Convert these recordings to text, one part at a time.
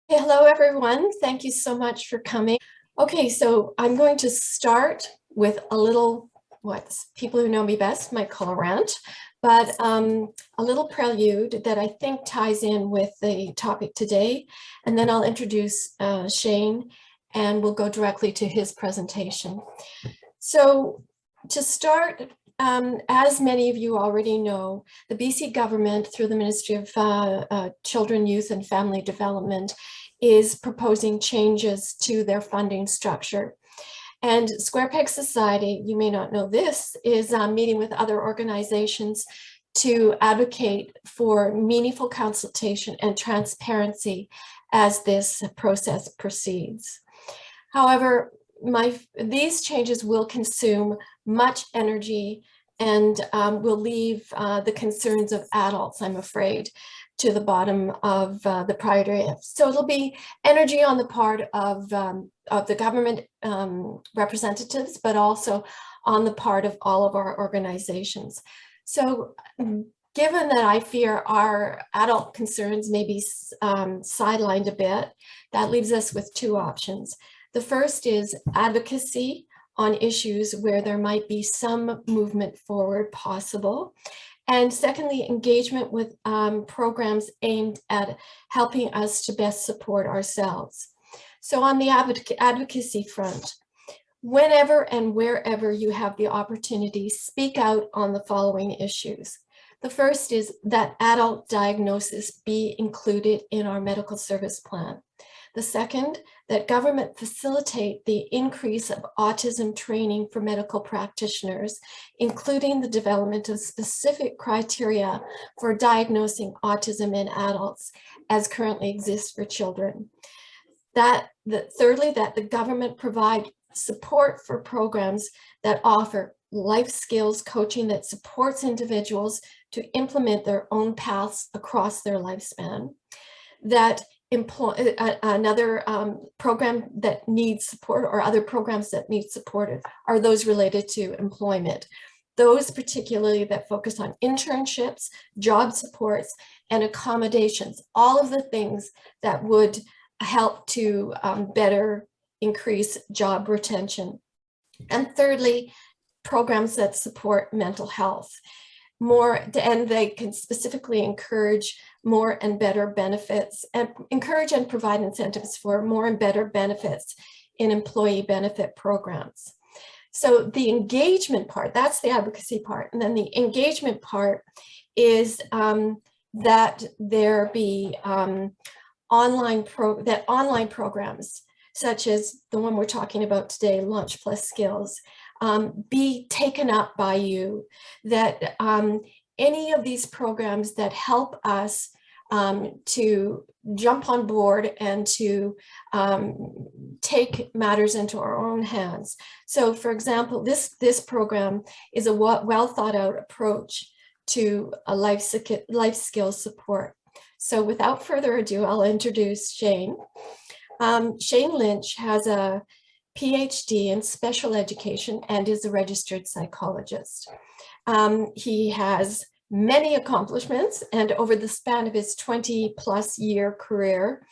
Hey, hello, everyone. Thank you so much for coming. Okay, so I'm going to start with a little, what people who know me best might call a rant, but a little prelude that I think ties in with the topic today. And then I'll introduce Shane and we'll go directly to his presentation. So to start, as many of you already know, the BC government, through the Ministry of Children, Youth and Family Development, is proposing changes to their funding structure. And Square Peg Society, you may not know this, is meeting with other organizations to advocate for meaningful consultation and transparency as this process proceeds. However, these changes will consume much energy and will leave the concerns of adults, I'm afraid, to the bottom of the priority. So it'll be energy on the part of the government representatives, but also on the part of all of our organizations. So given that I fear our adult concerns may be sidelined a bit, that leaves us with two options. The first is advocacy on issues where there might be some movement forward possible. And secondly, engagement with programs aimed at helping us to best support ourselves. So on the advocacy front, whenever and wherever you have the opportunity, speak out on the following issues. The first is that adult diagnosis be included in our medical service plan. The second, that government facilitate the increase of autism training for medical practitioners, including the development of specific criteria for diagnosing autism in adults as currently exists for children. Thirdly, that the government provide support for programs that offer life skills coaching that supports individuals to implement their own paths across their lifespan. That another program that needs support, or other programs that need supported, are those related to employment. Those particularly that focus on internships, job supports, and accommodations, all of the things that would help to better increase job retention. And thirdly, programs that support mental health. And they can specifically encourage more and better benefits, and encourage and provide incentives for more and better benefits in employee benefit programs. So the engagement part, that's the advocacy part. And then the engagement part is that there be online programs, such as the one we're talking about today, Launch Plus Skills, be taken up by you, that any of these programs that help us to jump on board and to take matters into our own hands. So for example, this program is a well thought out approach to a life skills support. So without further ado, I'll introduce Shane. Shane Lynch has a PhD in special education and is a registered psychologist. He has many accomplishments, and over the span of his 20+ year career,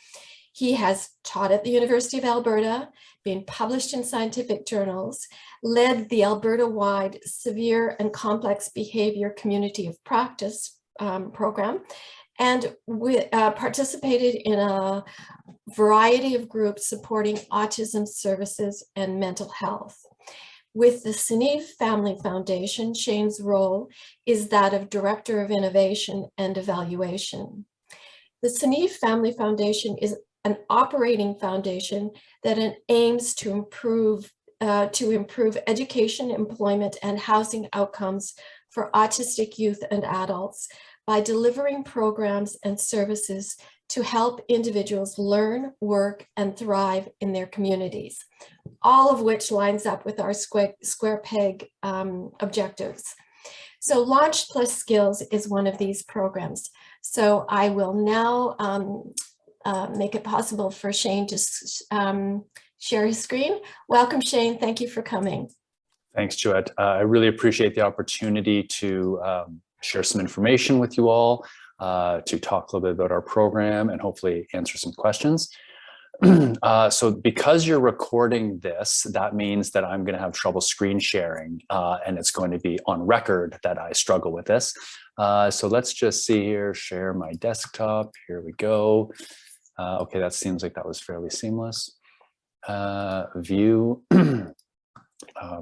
he has taught at the University of Alberta, been published in scientific journals, led the Alberta-wide Severe and Complex Behavior Community of Practice program, and participated in a variety of groups supporting autism services and mental health. With the Sinneave Family Foundation, Shane's role is that of Director of Innovation and Evaluation. The Sinneave Family Foundation is an operating foundation that aims to improve education, employment, and housing outcomes for autistic youth and adults by delivering programs and services to help individuals learn, work, and thrive in their communities, all of which lines up with our Square Peg objectives. So Launch Plus Skills is one of these programs. So I will now make it possible for Shane to share his screen. Welcome, Shane. Thank you for coming. Thanks, Joette. I really appreciate the opportunity to share some information with you all, to talk a little bit about our program and hopefully answer some questions. So because you're recording this, that means that I'm going to have trouble screen sharing, and it's going to be on record that I struggle with this. So let's just see here, share my desktop. Here we go. Okay, that seems like that was fairly seamless. View.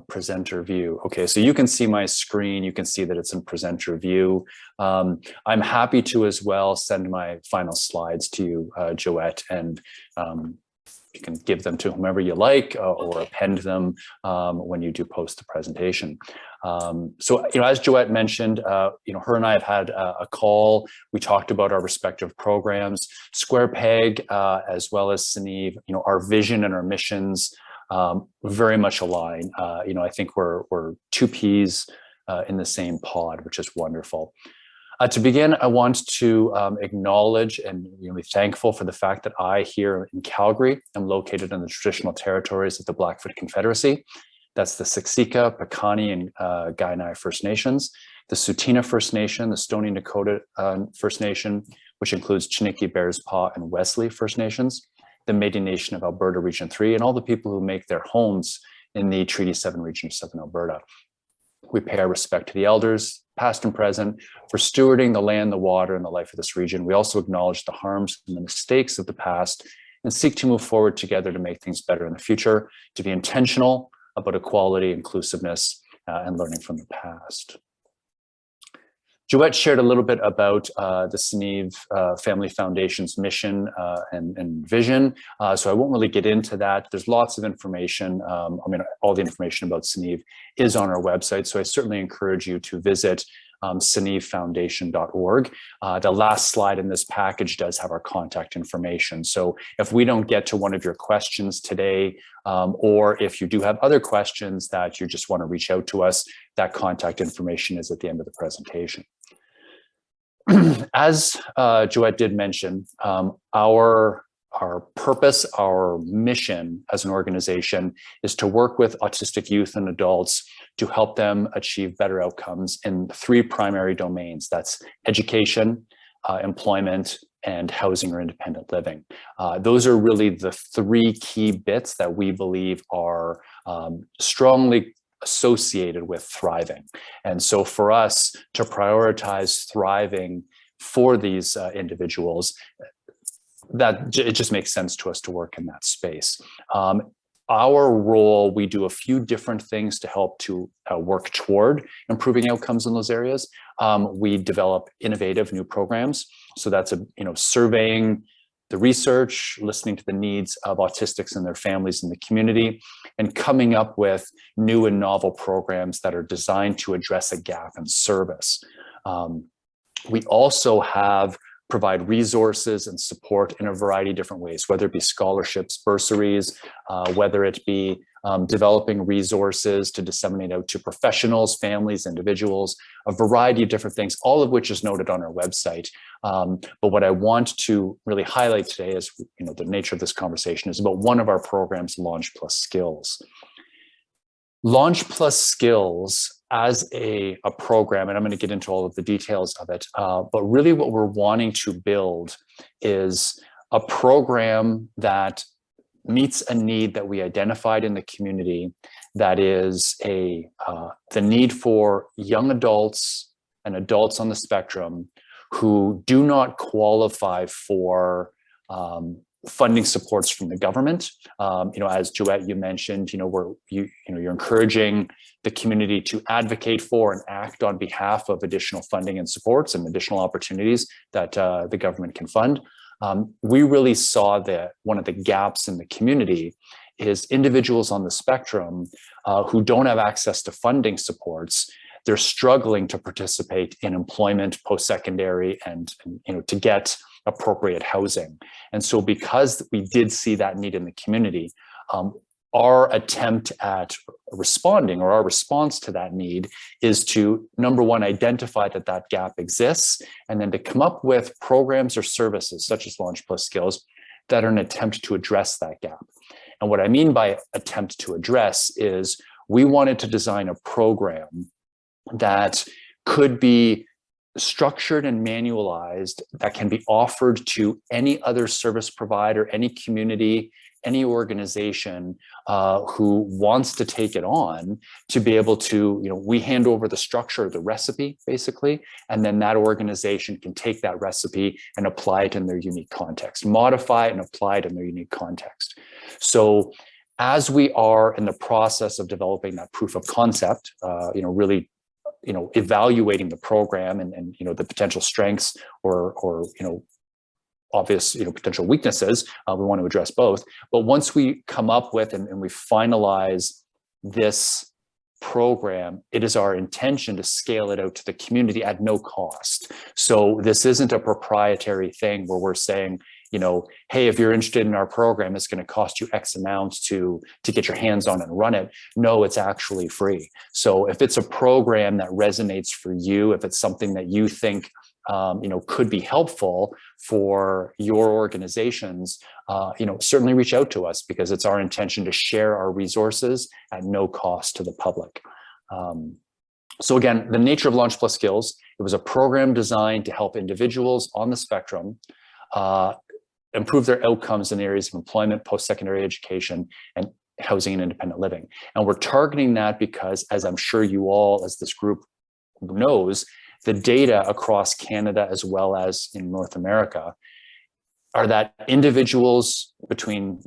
Presenter view. Okay, so you can see my screen. You can see that it's in presenter view. I'm happy to as well send my final slides to you, Joette, and you can give them to whomever you like, or append them when you do post the presentation. So, as Joette mentioned, her and I have had a call. We talked about our respective programs, Square Peg, as well as Sniv. Our vision and our missions very much align. I think we're two peas in the same pod, which is wonderful. To begin, I want to acknowledge and be thankful for the fact that I here in Calgary am located in the traditional territories of the Blackfoot Confederacy. That's the Siksika, Piikani, and Kainai First Nations, the Tsuut'ina First Nation, the Stoney Nakoda First Nation, which includes Chiniki, Bearspaw, and Wesley First Nations, the Métis Nation of Alberta Region 3, and all the people who make their homes in the Treaty 7 region of Southern Alberta. We pay our respect to the elders, past and present, for stewarding the land, the water, and the life of this region. We also acknowledge the harms and the mistakes of the past and seek to move forward together to make things better in the future, to be intentional about equality, inclusiveness, and learning from the past. Joette shared a little bit about the Sinneave Family Foundation's mission and vision, so I won't really get into that. There's lots of information. All the information about Sinneave is on our website, so I certainly encourage you to visit sinneavefoundation.org. The last slide in this package does have our contact information. So if we don't get to one of your questions today, or if you do have other questions that you just want to reach out to us, that contact information is at the end of the presentation. As Joette did mention, our purpose, our mission as an organization is to work with autistic youth and adults to help them achieve better outcomes in three primary domains. That's education, employment, and housing or independent living. Those are really the three key bits that we believe are strongly associated with thriving. And so for us to prioritize thriving for these individuals, that it just makes sense to us to work in that space. Our role, we do a few different things to help to work toward improving outcomes in those areas. We develop innovative new programs. So that's surveying the research, listening to the needs of autistics and their families in the community, and coming up with new and novel programs that are designed to address a gap in service. We also provide resources and support in a variety of different ways, whether it be scholarships, bursaries, whether it be developing resources to disseminate out to professionals, families, individuals, a variety of different things, all of which is noted on our website. But what I want to really highlight today is, the nature of this conversation is about one of our programs, Launch Plus Skills. Launch Plus Skills as a program, and I'm going to get into all of the details of it, but really what we're wanting to build is a program that meets a need that we identified in the community, that is the need for young adults and adults on the spectrum who do not qualify for funding supports from the government. As Joette, you mentioned, you're encouraging the community to advocate for and act on behalf of additional funding and supports and additional opportunities that the government can fund. We really saw that one of the gaps in the community is individuals on the spectrum who don't have access to funding supports. They're struggling to participate in employment, post-secondary, and to get appropriate housing. And so because we did see that need in the community, our attempt at responding, or our response to that need, is to, number one, identify that gap exists, and then to come up with programs or services such as Launch Plus Skills that are an attempt to address that gap. And what I mean by attempt to address is we wanted to design a program that could be structured and manualized that can be offered to any other service provider, any community, any organization who wants to take it on, to be able to, we hand over the structure, the recipe, basically, and then that organization can take that recipe and apply it in their unique context, modify it and apply it in their unique context. So as we are in the process of developing that proof of concept, really evaluating the program and the potential strengths or obvious potential weaknesses, we want to address both. But once we come up with and we finalize this program, it is our intention to scale it out to the community at no cost. So this isn't a proprietary thing where we're saying, hey, if you're interested in our program, it's going to cost you X amount to get your hands on and run it. No, it's actually free. So if it's a program that resonates for you, if it's something that you think could be helpful for your organizations, certainly reach out to us, because it's our intention to share our resources at no cost to the public. So again, the nature of Launch Plus Skills, it was a program designed to help individuals on the spectrum improve their outcomes in areas of employment, post-secondary education, and housing and independent living. And we're targeting that because, as I'm sure you all, as this group knows, the data across Canada as well as in North America are that individuals between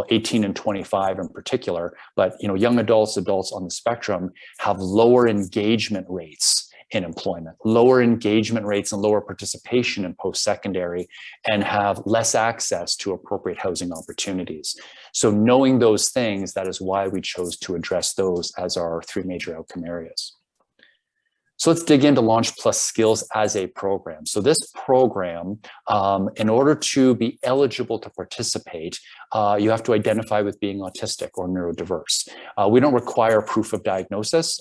18 and 25 in particular, but young adults on the spectrum have lower engagement rates in employment, lower engagement rates and lower participation in post-secondary, and have less access to appropriate housing opportunities. So knowing those things, that is why we chose to address those as our 3 major outcome areas. So let's dig into Launch Plus Skills as a program. So this program, in order to be eligible to participate, you have to identify with being autistic or neurodiverse. We don't require proof of diagnosis.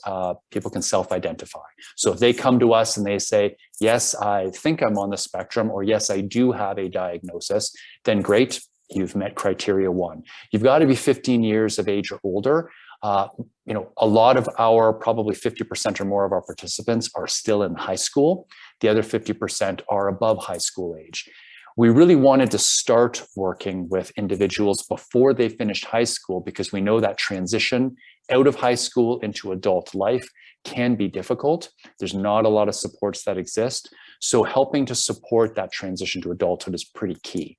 People can self-identify. So if they come to us and they say, yes, I think I'm on the spectrum, or yes, I do have a diagnosis, then great, you've met criteria 1. You've got to be 15 years of age or older. A lot of our, probably 50% or more of our participants are still in high school. The other 50% are above high school age. We really wanted to start working with individuals before they finished high school, because we know that transition out of high school into adult life can be difficult. There's not a lot of supports that exist. So helping to support that transition to adulthood is pretty key.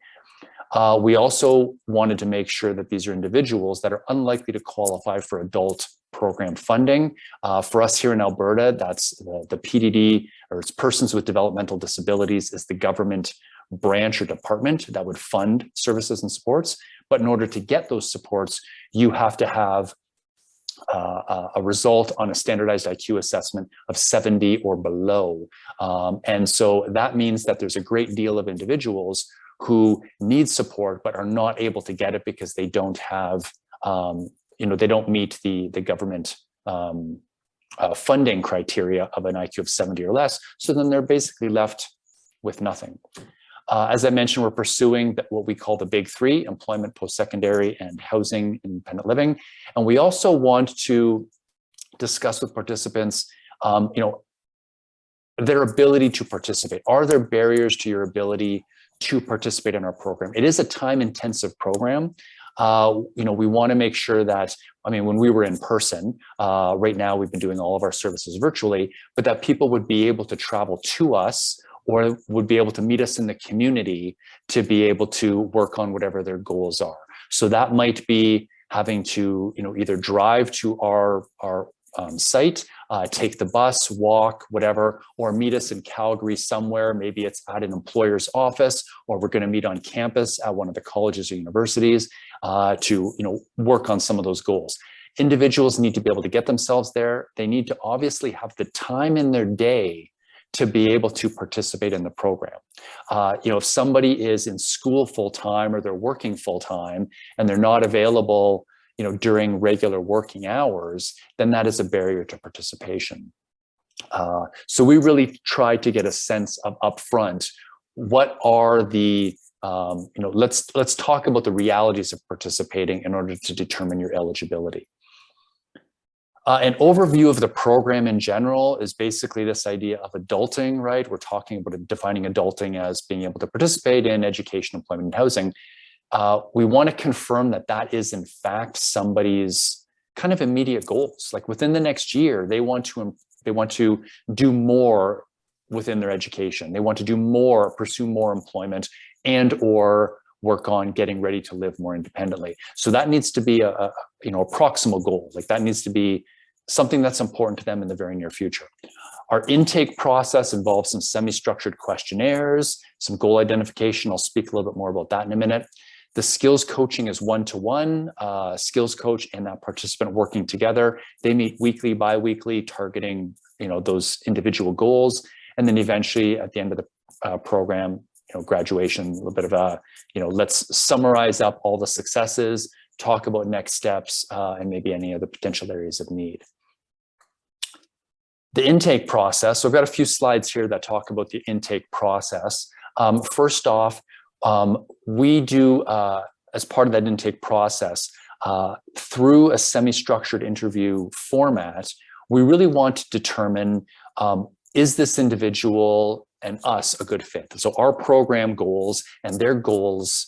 We also wanted to make sure that these are individuals that are unlikely to qualify for adult program funding. For us here in Alberta, that's the PDD, or it's Persons with Developmental Disabilities, is the government branch or department that would fund services and supports. But in order to get those supports, you have to have a result on a standardized IQ assessment of 70 or below. And so that means that there's a great deal of individuals who need support but are not able to get it because they don't have, they don't meet the government funding criteria of an IQ of 70 or less. So then they're basically left with nothing. As I mentioned, we're pursuing what we call the big 3: employment, post-secondary, and housing, independent living. And we also want to discuss with participants, their ability to participate. Are there barriers to your ability to participate in our program? It is a time-intensive program. We want to make sure that, when we were in person, right now we've been doing all of our services virtually, but that people would be able to travel to us or would be able to meet us in the community to be able to work on whatever their goals are. So that might be having to, either drive to our site, take the bus, walk, whatever, or meet us in Calgary somewhere. Maybe it's at an employer's office, or we're going to meet on campus at one of the colleges or universities to work on some of those goals. Individuals need to be able to get themselves there. They need to obviously have the time in their day to be able to participate in the program. If somebody is in school full-time or they're working full-time and they're not available during regular working hours, then that is a barrier to participation. So we really tried to get a sense of upfront, what are the, let's talk about the realities of participating in order to determine your eligibility. An overview of the program in general is basically this idea of adulting, right? We're talking about defining adulting as being able to participate in education, employment, and housing. We want to confirm that that is in fact somebody's kind of immediate goals. Like within the next year, they want to do more within their education. They want to do more, pursue more employment, and or work on getting ready to live more independently. So that needs to be a proximal goal. Like that needs to be something that's important to them in the very near future. Our intake process involves some semi-structured questionnaires, some goal identification. I'll speak a little bit more about that in a minute. The skills coaching is one-to-one, skills coach and that participant working together. They meet weekly, bi-weekly, targeting those individual goals. And then eventually at the end of the program, graduation, a little bit of a, let's summarize up all the successes, talk about next steps, and maybe any other potential areas of need. The intake process. So I've got a few slides here that talk about the intake process. First off, we do, as part of that intake process, through a semi-structured interview format, we really want to determine, is this individual and us a good fit? So our program goals and their goals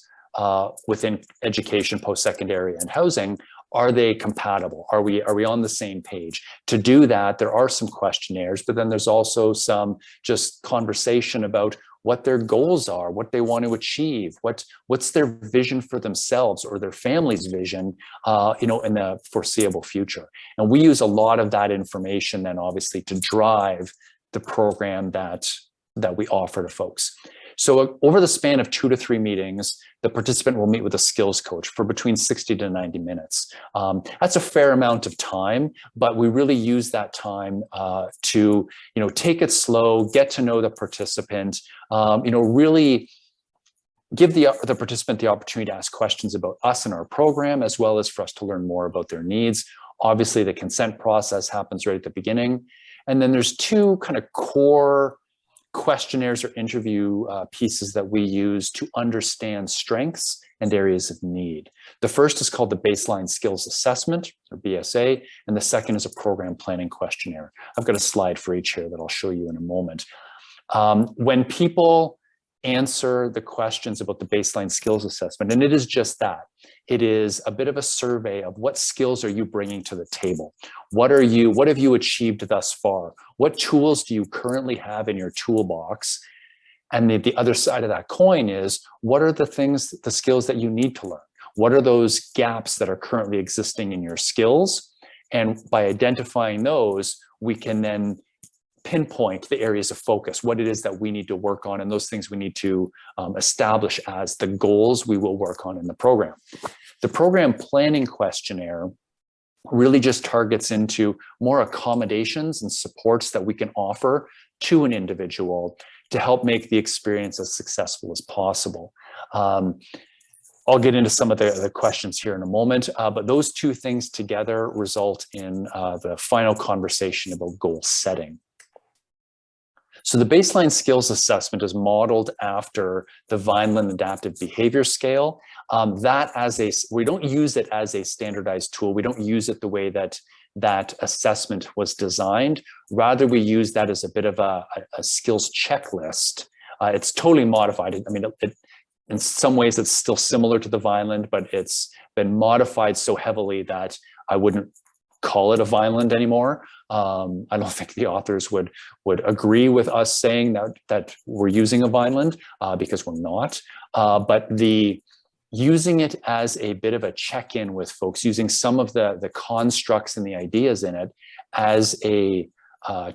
within education, post-secondary, and housing, are they compatible? Are we on the same page? To do that, there are some questionnaires, but then there's also some just conversation about what their goals are, what they want to achieve, what's their vision for themselves or their family's vision, in the foreseeable future. And we use a lot of that information then obviously to drive the program that we offer to folks. So over the span of 2 to 3 meetings, the participant will meet with a skills coach for between 60 to 90 minutes. That's a fair amount of time, but we really use that time to, take it slow, get to know the participant, really give the participant the opportunity to ask questions about us and our program, as well as for us to learn more about their needs. Obviously, the consent process happens right at the beginning. And then there's 2 kind of core questionnaires or interview pieces that we use to understand strengths and areas of need. The first is called the Baseline Skills Assessment, or BSA, and the second is a program planning questionnaire. I've got a slide for each here that I'll show you in a moment. When people answer the questions about the Baseline Skills Assessment, and it is just that, it is a bit of a survey of what skills are you bringing to the table? What have you achieved thus far? What tools do you currently have in your toolbox? And the other side of that coin is, what are the skills that you need to learn? What are those gaps that are currently existing in your skills? And by identifying those, we can then pinpoint the areas of focus, what it is that we need to work on, and those things we need to establish as the goals we will work on in the program. The program planning questionnaire really just targets into more accommodations and supports that we can offer to an individual to help make the experience as successful as possible. I'll get into some of the questions here in a moment, but those 2 things together result in the final conversation about goal setting. So the Baseline Skills Assessment is modeled after the Vineland Adaptive Behavior Scale. We don't use it as a standardized tool. We don't use it the way that assessment was designed. Rather, we use that as a bit of a skills checklist. It's totally modified. I mean, in some ways, it's still similar to the Vineland, but it's been modified so heavily that I wouldn't call it a Vineland anymore. I don't think the authors would agree with us saying that we're using a Vineland because we're not. But using it as a bit of a check-in with folks, using some of the constructs and the ideas in it as a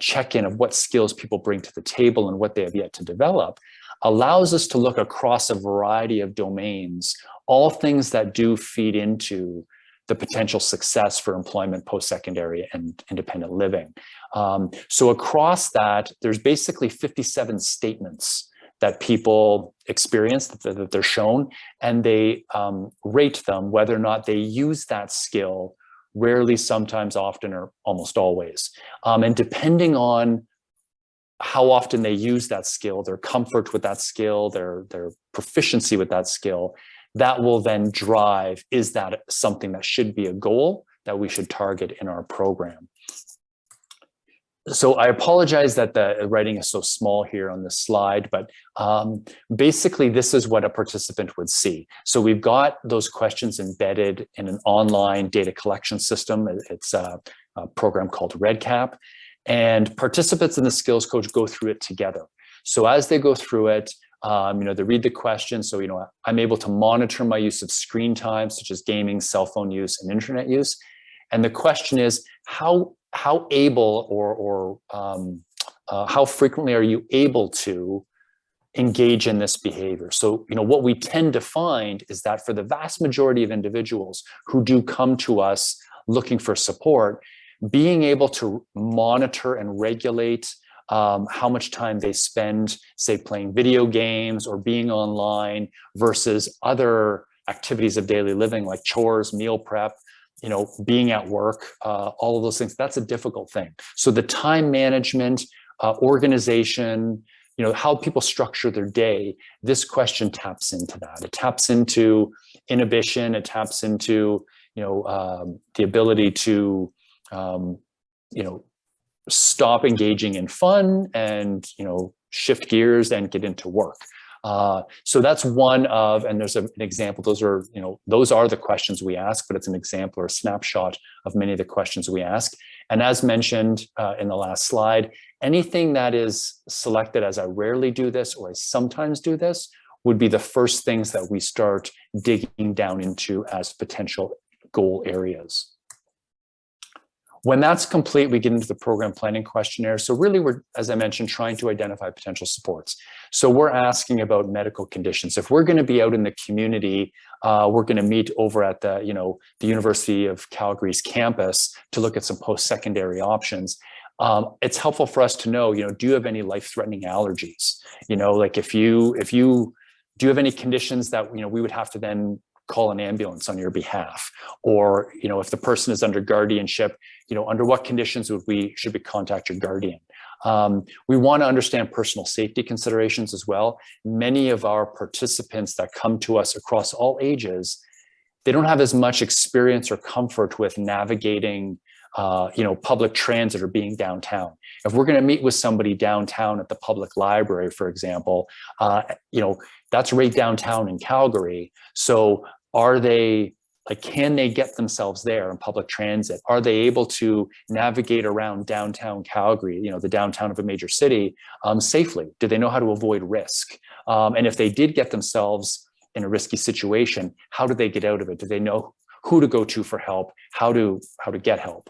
check-in of what skills people bring to the table and what they have yet to develop, allows us to look across a variety of domains, all things that do feed into the potential success for employment, post-secondary, and independent living. So across that, there's basically 57 statements that people experience, that they're shown, and they rate them whether or not they use that skill, rarely, sometimes, often, or almost always. And depending on how often they use that skill, their comfort with that skill, their proficiency with that skill, that will then drive, is that something that should be a goal that we should target in our program. So I apologize that the writing is so small here on this slide, but basically this is what a participant would see. So we've got those questions embedded in an online data collection system. It's a program called Redcap, and participants in the skills coach go through it together. So as they go through it, they read the question. So, I'm able to monitor my use of screen time, such as gaming, cell phone use, and internet use. And the question is, how able or how frequently are you able to engage in this behavior? So, what we tend to find is that for the vast majority of individuals who do come to us looking for support, being able to monitor and regulate how much time they spend, say, playing video games or being online versus other activities of daily living like chores, meal prep, being at work, all of those things, that's a difficult thing. So the time management, organization, how people structure their day, this question taps into that. It taps into inhibition. It taps into, the ability to, stop engaging in fun and, shift gears and get into work. So that's one of, and there's an example, those are the questions we ask, but it's an example or a snapshot of many of the questions we ask. And as mentioned in the last slide, anything that is selected as I rarely do this or I sometimes do this would be the first things that we start digging down into as potential goal areas. When that's complete, we get into the program planning questionnaire. So really, we're, as I mentioned, trying to identify potential supports. So we're asking about medical conditions. If we're going to be out in the community, we're going to meet over at the, the University of Calgary's campus to look at some post-secondary options. It's helpful for us to know, do you have any life-threatening allergies? Like if you do you have any conditions that, we would have to then call an ambulance on your behalf? Or, if the person is under guardianship, under what conditions should we contact your guardian? We want to understand personal safety considerations as well. Many of our participants that come to us across all ages, they don't have as much experience or comfort with navigating public transit or being downtown. If we're going to meet with somebody downtown at the public library, for example, that's right downtown in Calgary. So can they get themselves there in public transit? Are they able to navigate around downtown Calgary, the downtown of a major city, safely? Do they know how to avoid risk? And if they did get themselves in a risky situation, how do they get out of it? Do they know who to go to for help? How to get help?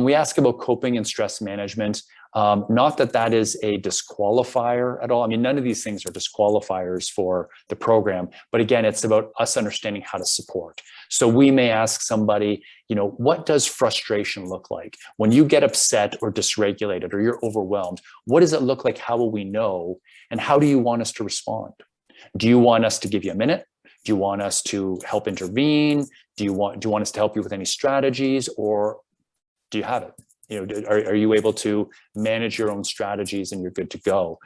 We ask about coping and stress management. Not that is a disqualifier at all. I mean, none of these things are disqualifiers for the program, but again, it's about us understanding how to support. So we may ask somebody, what does frustration look like? When you get upset or dysregulated or you're overwhelmed, what does it look like? How will we know? And how do you want us to respond? Do you want us to give you a minute? Do you want us to help intervene? Do you want us to help you with any strategies, or do you have it? Are you able to manage your own strategies and you're good to go?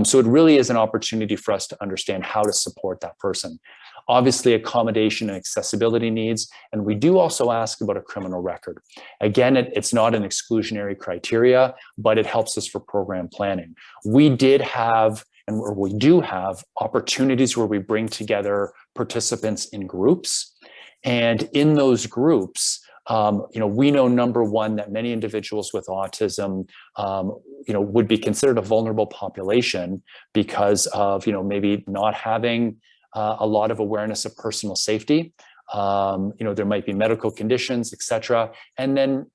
So it really is an opportunity for us to understand how to support that person. Obviously, accommodation and accessibility needs. And we do also ask about a criminal record. Again, it's not an exclusionary criteria, but it helps us for program planning. We do have opportunities where we bring together participants in groups. And in those groups, we know, number one, that many individuals with autism, would be considered a vulnerable population because of, maybe not having a lot of awareness of personal safety. There might be medical conditions, et cetera. And then,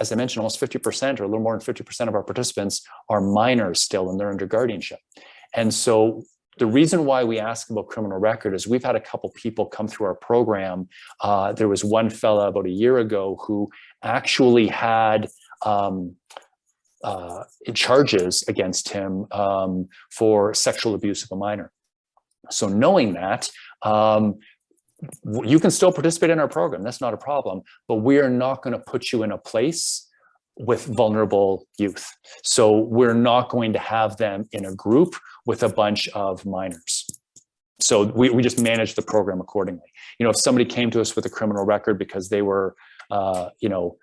as I mentioned, almost 50% or a little more than 50% of our participants are minors still and they're under guardianship. And so the reason why we ask about criminal record is we've had a couple people come through our program. There was one fella about a year ago who actually had charges against him for sexual abuse of a minor. So knowing that, you can still participate in our program. That's not a problem, but we are not going to put you in a place with vulnerable youth. So we're not going to have them in a group with a bunch of minors. So we just manage the program accordingly. If somebody came to us with a criminal record because they were you know,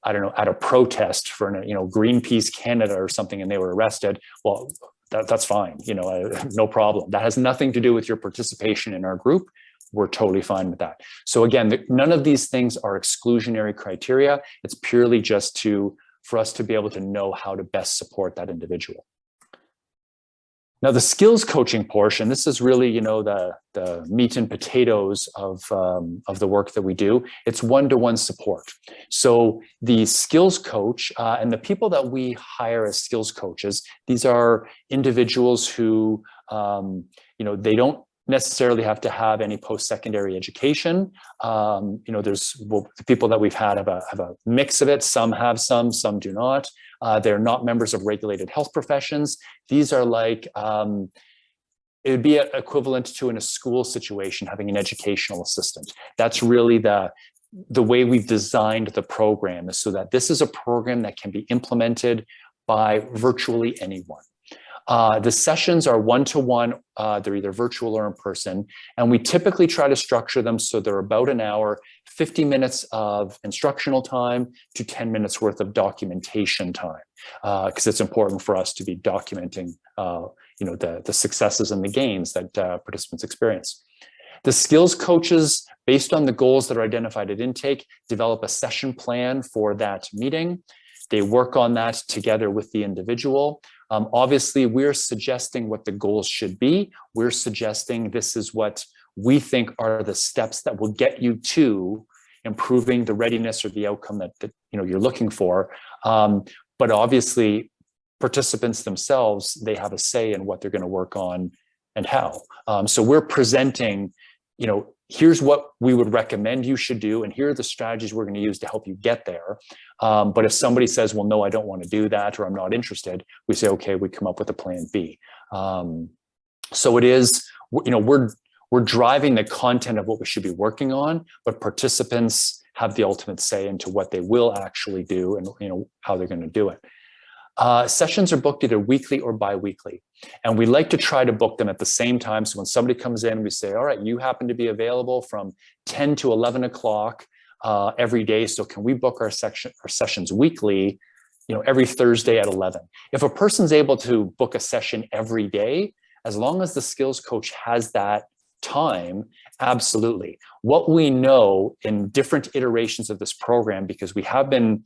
I don't know, at a protest for, you know, Greenpeace Canada or something, and they were arrested, well, that's fine, you know, no problem. That has nothing to do with your participation in our group. We're totally fine with that. So again, none of these things are exclusionary criteria. It's purely just for us to be able to know how to best support that individual. Now, the skills coaching portion, this is really, you know, the meat and potatoes of the work that we do. It's one-to-one support. So the skills coach and the people that we hire as skills coaches, these are individuals who, you know, they don't necessarily have to have any post-secondary education. You know, the people that we've had have a mix of it. Some have some do not. They're not members of regulated health professions. These are like, it would be equivalent to in a school situation, having an educational assistant. That's really the way we've designed the program, is so that this is a program that can be implemented by virtually anyone. The sessions are one-to-one, they're either virtual or in person, and we typically try to structure them so they're about an hour, 50 minutes of instructional time to 10 minutes worth of documentation time, because it's important for us to be documenting you know, the successes and the gains that participants experience. The skills coaches, based on the goals that are identified at intake, develop a session plan for that meeting. They work on that together with the individual. Obviously, we're suggesting what the goals should be. We're suggesting this is what we think are the steps that will get you to improving the readiness or the outcome that you know, you're looking for. But obviously, participants themselves, they have a say in what they're going to work on and how. So we're presenting, you know, here's what we would recommend you should do, and here are the strategies we're going to use to help you get there. But if somebody says, well, no, I don't want to do that, or I'm not interested, we say, okay, we come up with a plan B. So it is, you know, we're driving the content of what we should be working on, but participants have the ultimate say into what they will actually do and, you know, how they're going to do it. Sessions are booked either weekly or bi-weekly, and we like to try to book them at the same time. So when somebody comes in, we say, all right, you happen to be available from 10 to 11 o'clock every day. So can we book our sessions weekly, you know, every Thursday at 11? If a person's able to book a session every day, as long as the skills coach has that time, absolutely. What we know in different iterations of this program, because we have been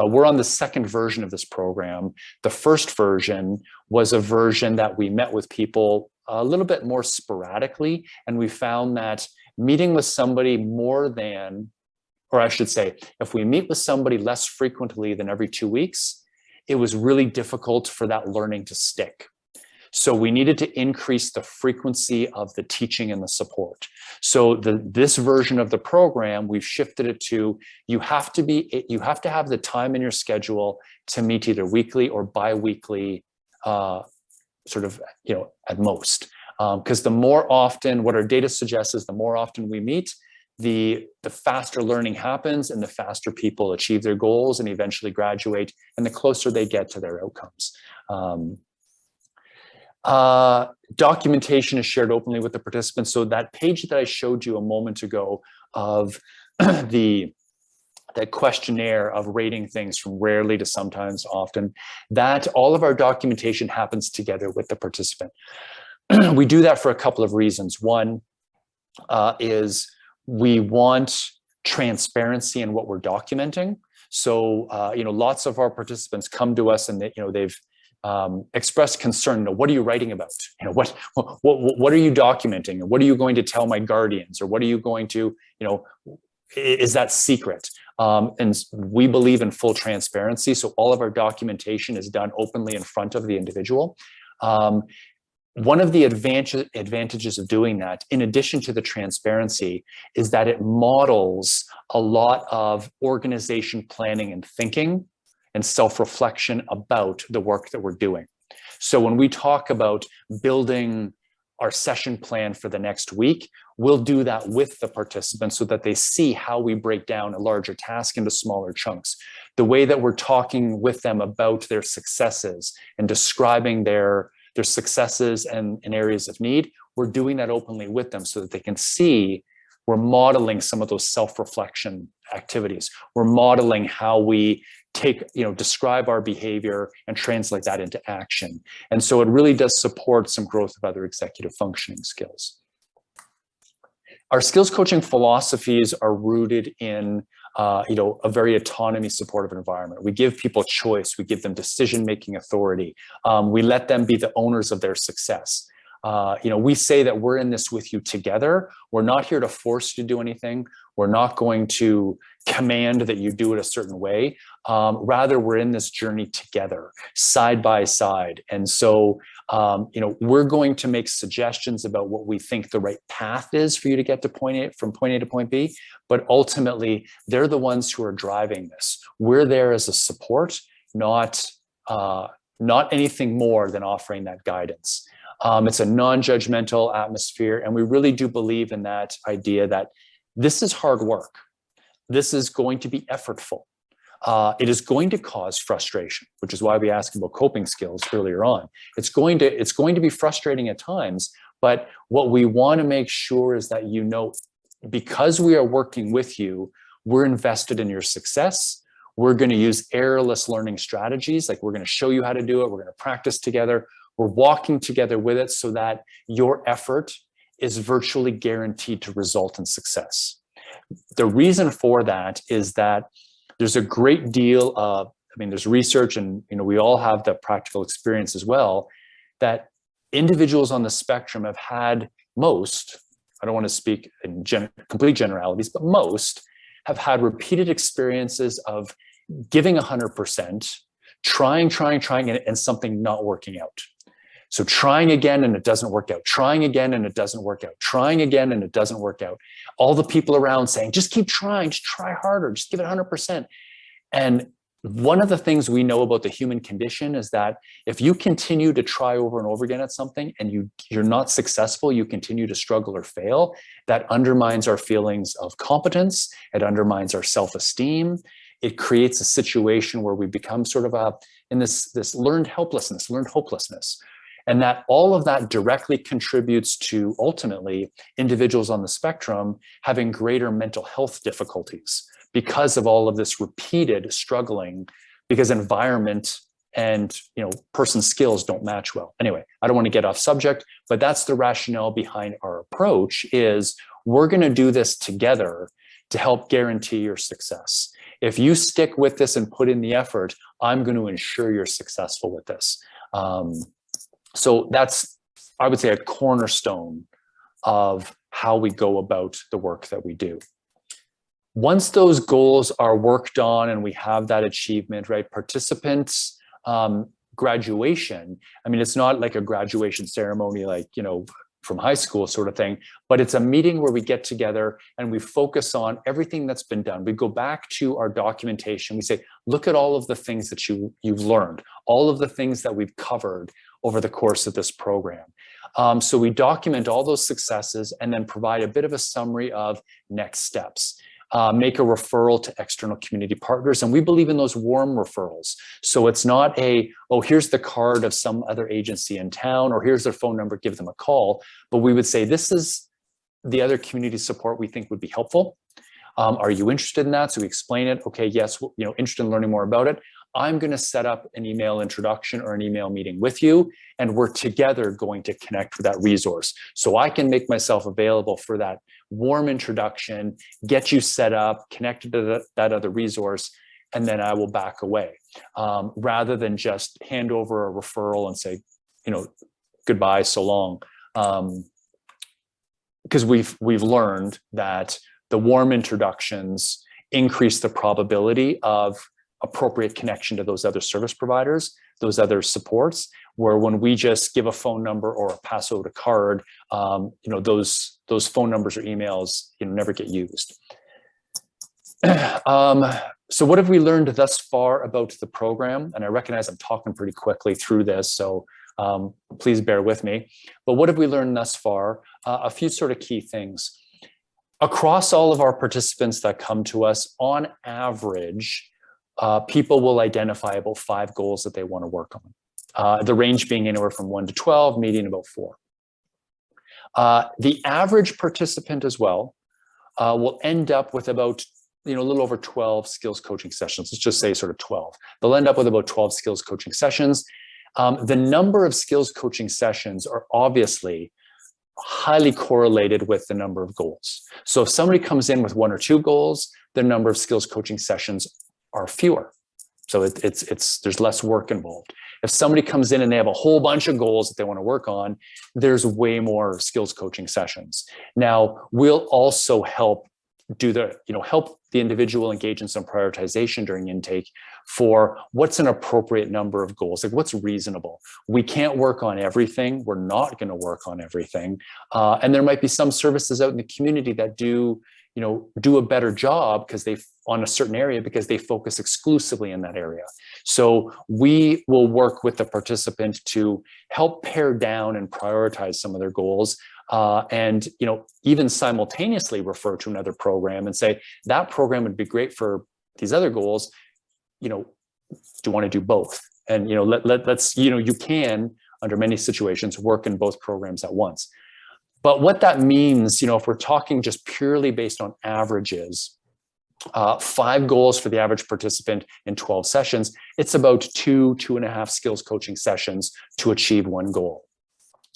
we're on the second version of this program. The first version was a version that we met with people a little bit more sporadically, and we found that meeting with somebody more than, or I should say, if we meet with somebody less frequently than every 2 weeks, it was really difficult for that learning to stick. So we needed to increase the frequency of the teaching and the support. So this version of the program, we've shifted it to, you have to have the time in your schedule to meet either weekly or bi-weekly, sort of, you know, at most. Because the more often, what our data suggests is the more often we meet, the faster learning happens, and the faster people achieve their goals and eventually graduate, and the closer they get to their outcomes. Documentation is shared openly with the participants. So that page that I showed you a moment ago of that questionnaire of rating things from rarely to sometimes, often, that all of our documentation happens together with the participant. We do that for a couple of reasons. One is we want transparency in what we're documenting. So, you know, lots of our participants come to us and they, you know, they've expressed concern. You know, what are you writing about? You know, what are you documenting? And what are you going to tell my guardians? Or what are you going to, you know, is that secret? And we believe in full transparency. So all of our documentation is done openly in front of the individual. One of the advantages of doing that, in addition to the transparency, is that it models a lot of organization planning and thinking and self-reflection about the work that we're doing. So when we talk about building our session plan for the next week, we'll do that with the participants so that they see how we break down a larger task into smaller chunks. The way that we're talking with them about their successes and describing their successes and areas of need, we're doing that openly with them so that they can see We're modeling some of those self-reflection activities. We're modeling how we describe our behavior and translate that into action. And so it really does support some growth of other executive functioning skills. Our skills coaching philosophies are rooted in a very autonomy supportive environment. We give people choice. We give them decision-making authority. We let them be the owners of their success. We say that we're in this with you together. We're not here to force you to do anything. We're not going to command that you do it a certain way. Rather, we're in this journey together, side by side. And so, we're going to make suggestions about what we think the right path is for you to get to from point A to point B. But ultimately, they're the ones who are driving this. We're there as a support, not anything more than offering that guidance. It's a non-judgmental atmosphere, and we really do believe in that idea that this is hard work. This is going to be effortful. It is going to cause frustration, which is why we asked about coping skills earlier on. It's going to be frustrating at times, but what we want to make sure is that because we are working with you, we're invested in your success. We're going to use errorless learning strategies, like we're going to show you how to do it. We're going to practice together. We're walking together with it so that your effort is virtually guaranteed to result in success. The reason for that is that there's a great deal of, there's research, and we all have the practical experience as well, that individuals on the spectrum have had I don't want to speak in complete generalities, but most have had repeated experiences of giving 100%, trying, and something not working out. So trying again and it doesn't work out, trying again and it doesn't work out, trying again and it doesn't work out. All the people around saying, just keep trying, just try harder, just give it 100%. And one of the things we know about the human condition is that if you continue to try over and over again at something and you're not successful, you continue to struggle or fail, that undermines our feelings of competence, it undermines our self-esteem. It creates a situation where we become sort of in this learned helplessness, learned hopelessness. And that all of that directly contributes to ultimately individuals on the spectrum having greater mental health difficulties because of all of this repeated struggling, because environment and person's skills don't match well. Anyway, I don't want to get off subject, but that's the rationale behind our approach is we're going to do this together to help guarantee your success. If you stick with this and put in the effort, I'm going to ensure you're successful with this. So that's, I would say, a cornerstone of how we go about the work that we do. Once those goals are worked on and we have that achievement, right, participants' graduation, it's not like a graduation ceremony like, from high school sort of thing, but it's a meeting where we get together and we focus on everything that's been done. We go back to our documentation. We say, look at all of the things that you've learned, all of the things that we've covered over the course of this program. So we document all those successes and then provide a bit of a summary of next steps. Make a referral to external community partners. And we believe in those warm referrals. So it's not here's the card of some other agency in town, or here's their phone number, give them a call. But we would say, this is the other community support we think would be helpful. Are you interested in that? So we explain it. Okay, yes, interested in learning more about it. I'm going to set up an email introduction or an email meeting with you, and we're together going to connect with that resource. So I can make myself available for that warm introduction, get you set up, connected to that other resource, and then I will back away, rather than just hand over a referral and say, goodbye, so long. Because we've learned that the warm introductions increase the probability of appropriate connection to those other service providers, those other supports, where when we just give a phone number or pass out a card, those phone numbers or emails never get used. So what have we learned thus far about the program? And I recognize I'm talking pretty quickly through this, so please bear with me. But what have we learned thus far? A few sort of key things. Across all of our participants that come to us, on average, people will identify about 5 goals that they want to work on. The range being anywhere from 1 to 12, median about 4. The average participant as well will end up with about, a little over 12 skills coaching sessions. Let's just say sort of 12. They'll end up with about 12 skills coaching sessions. The number of skills coaching sessions are obviously highly correlated with the number of goals. So if somebody comes in with 1 or 2 goals, the number of skills coaching sessions are fewer. So there's less work involved. If somebody comes in and they have a whole bunch of goals that they want to work on, there's way more skills coaching sessions. Now, we'll also help help the individual engage in some prioritization during intake for what's an appropriate number of goals, like what's reasonable. We can't work on everything. We're not going to work on everything. And there might be some services out in the community that do a better job on a certain area because they focus exclusively in that area. So we will work with the participant to help pare down and prioritize some of their goals. And even simultaneously refer to another program and say, that program would be great for these other goals. Do you want to do both? And let's you can, under many situations, work in both programs at once. But what that means, if we're talking just purely based on averages, 5 goals for the average participant in 12 sessions, it's about 2.5 skills coaching sessions to achieve 1 goal.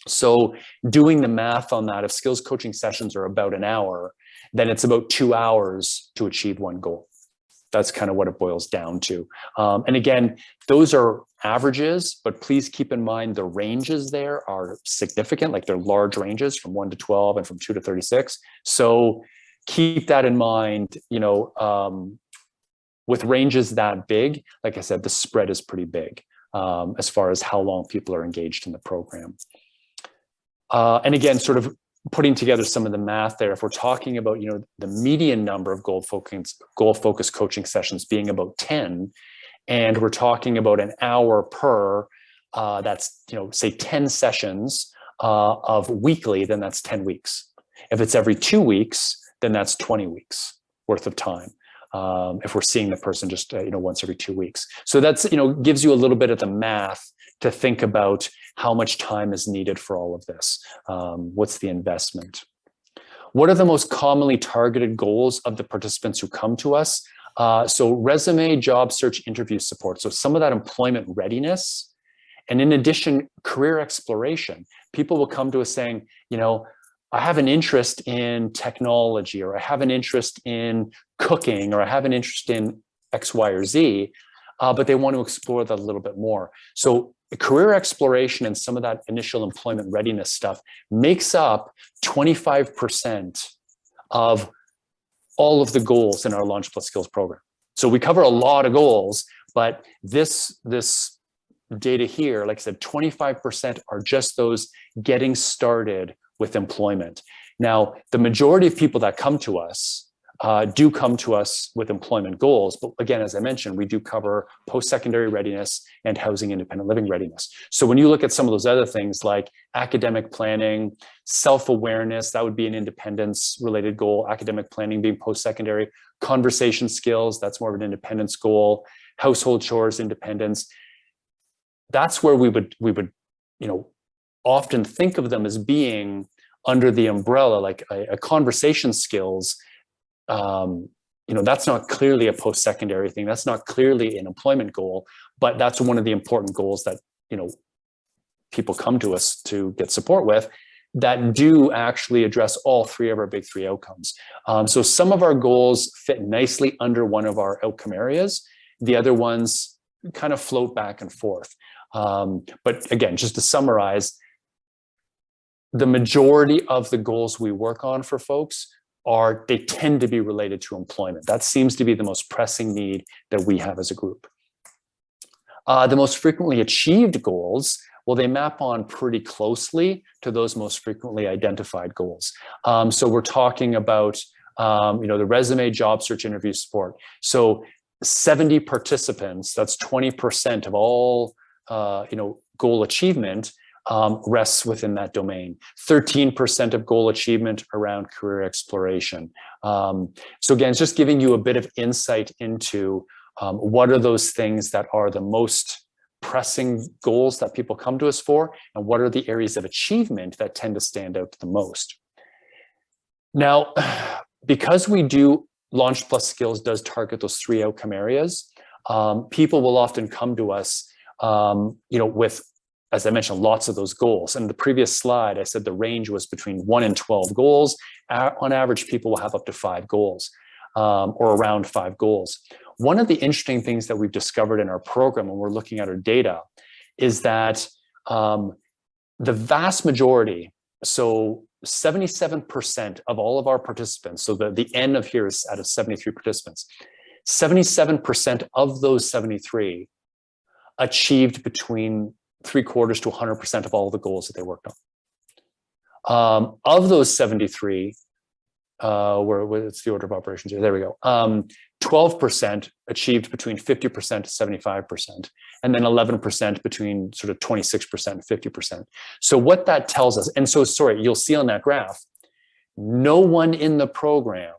So doing the math on that, if skills coaching sessions are about an hour, then it's about 2 hours to achieve 1 goal. That's kind of what it boils down to. And again, those are averages, but please keep in mind the ranges there are significant, like they're large ranges from 1 to 12 and from 2 to 36. So keep that in mind, with ranges that big, like I said, the spread is pretty big as far as how long people are engaged in the program. And again, sort of putting together some of the math there, if we're talking about, the median number of goal-focused coaching sessions being about 10, and we're talking about an hour per, that's, say 10 sessions of weekly, then that's 10 weeks. If it's every 2 weeks, then that's 20 weeks worth of time. If we're seeing the person just, once every 2 weeks. So that's, gives you a little bit of the math to think about how much time is needed for all of this. What's the investment? What are the most commonly targeted goals of the participants who come to us? So resume, job search, interview support. So some of that employment readiness. And in addition, career exploration. People will come to us saying, I have an interest in technology, or I have an interest in cooking, or I have an interest in X, Y, or Z, but they want to explore that a little bit more. So career exploration and some of that initial employment readiness stuff makes up 25% of all of the goals in our Launch Plus Skills program. So we cover a lot of goals, but this data here, like I said, 25% are just those getting started with employment. Now, the majority of people that come to us do come to us with employment goals. But again, as I mentioned, we do cover post-secondary readiness and housing independent living readiness. So when you look at some of those other things like academic planning, self-awareness, that would be an independence related goal, academic planning being post-secondary, conversation skills, that's more of an independence goal, household chores, independence. That's where we would often think of them as being under the umbrella, like a conversation skills. That's not clearly a post-secondary thing. That's not clearly an employment goal, but that's one of the important goals that, people come to us to get support with that do actually address all 3 of our big 3 outcomes. So some of our goals fit nicely under one of our outcome areas. The other ones kind of float back and forth. But again, just to summarize, the majority of the goals we work on for folks they tend to be related to employment. That seems to be the most pressing need that we have as a group. The most frequently achieved goals, well, they map on pretty closely to those most frequently identified goals. So we're talking about, the resume, job search, interview support. So 70 participants, that's 20% of all, goal achievement rests within that domain. 13% of goal achievement around career exploration. So again, it's just giving you a bit of insight into what are those things that are the most pressing goals that people come to us for, and what are the areas of achievement that tend to stand out the most. Now, because we do Launch Plus Skills does target those 3 outcome areas, people will often come to us, with, as I mentioned, lots of those goals. And in the previous slide, I said the range was between 1 and 12 goals. On average, people will have up to 5 goals, or around 5 goals. One of the interesting things that we've discovered in our program when we're looking at our data is that the vast majority, so 77% of all of our participants, so the N of here is out of 73 participants, 77% of those 73 achieved between 3/4 to 100% of all the goals that they worked on. Of those 73, what's the order of operations here? There we go. 12% achieved between 50% to 75%, and then 11% between sort of 26% and 50%. So what that tells us, and so sorry, you'll see on that graph, no one in the program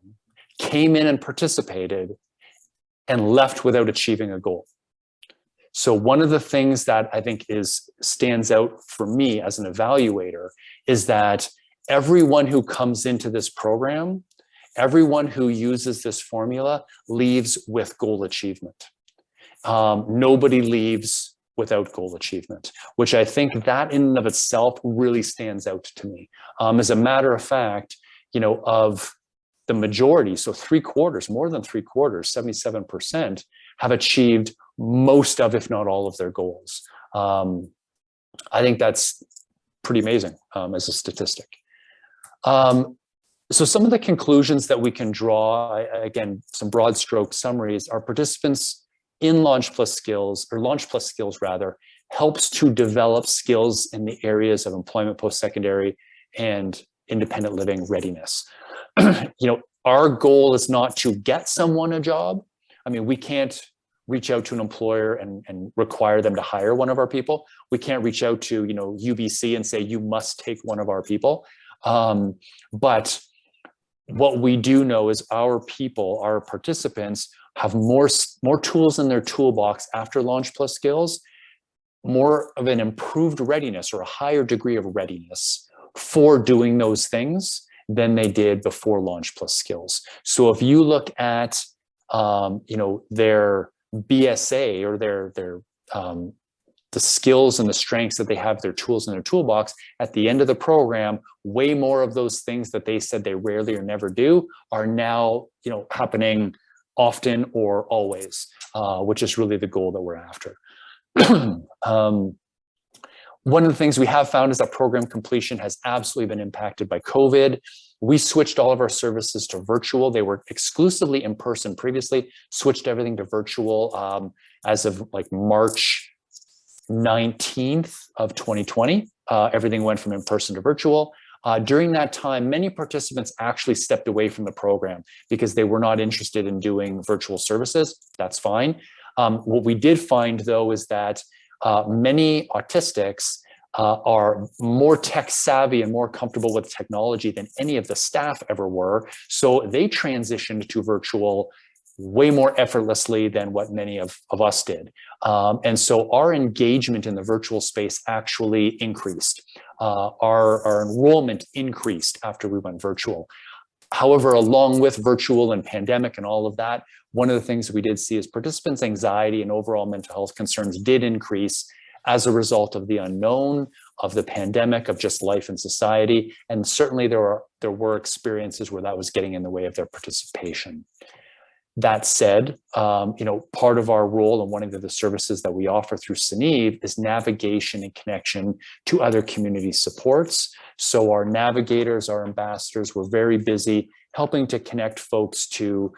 came in and participated and left without achieving a goal. So one of the things that I think stands out for me as an evaluator is that everyone who comes into this program, everyone who uses this formula leaves with goal achievement. Nobody leaves without goal achievement, which I think that in and of itself really stands out to me. As a matter of fact, of the majority, so 3/4, more than 3/4, 77% have achieved most of, if not all of their goals. I think that's pretty amazing as a statistic. So some of the conclusions that we can draw, again, some broad stroke summaries, are participants in Launch Plus Skills rather, helps to develop skills in the areas of employment post-secondary and independent living readiness. Our goal is not to get someone a job. I mean, we can't reach out to an employer and require them to hire one of our people. We can't reach out to, UBC and say, you must take one of our people. But what we do know is our people, our participants, have more tools in their toolbox after Launch Plus Skills, more of an improved readiness or a higher degree of readiness for doing those things than they did before Launch Plus Skills. So if you look at, their BSA or the skills and the strengths that they have, their tools in their toolbox, at the end of the program, way more of those things that they said they rarely or never do are now, happening often or always, which is really the goal that we're after. One of the things we have found is that program completion has absolutely been impacted by COVID. We switched all of our services to virtual. They were exclusively in person previously, switched everything to virtual as of like March 19th of 2020. Everything went from in person to virtual. During that time, many participants actually stepped away from the program because they were not interested in doing virtual services. That's fine. What we did find, though, is that many autistics are more tech savvy and more comfortable with technology than any of the staff ever were. So they transitioned to virtual way more effortlessly than what many of us did. And so our engagement in the virtual space actually increased. Our enrollment increased after we went virtual. However, along with virtual and pandemic and all of that, one of the things that we did see is participants' anxiety and overall mental health concerns did increase as a result of the unknown, of the pandemic, of just life in society. And certainly there were experiences where that was getting in the way of their participation. That said, part of our role and one of the services that we offer through Sniv is navigation and connection to other community supports. So our navigators, our ambassadors, were very busy helping to connect folks to,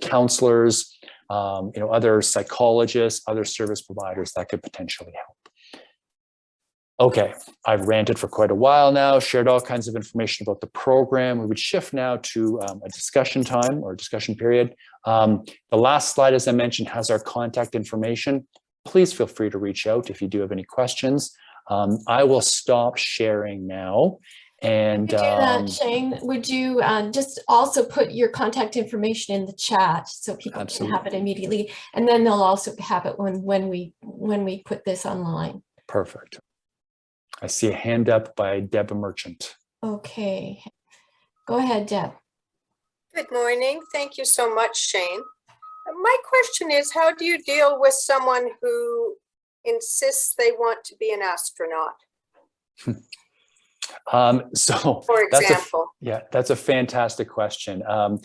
counselors, other psychologists, other service providers that could potentially help. Okay, I've ranted for quite a while now, shared all kinds of information about the program. We would shift now to a discussion time or discussion period. The last slide, as I mentioned, has our contact information. Please feel free to reach out if you do have any questions. I will stop sharing now. And do that, Shane. Would you just also put your contact information in the chat so people can have it immediately, and then they'll also have it when we put this online. Perfect. I see a hand up by Deb Merchant. Okay, go ahead, Deb. Good morning. Thank you so much, Shane. My question is, how do you deal with someone who insists they want to be an astronaut? So For example. that's a fantastic question. I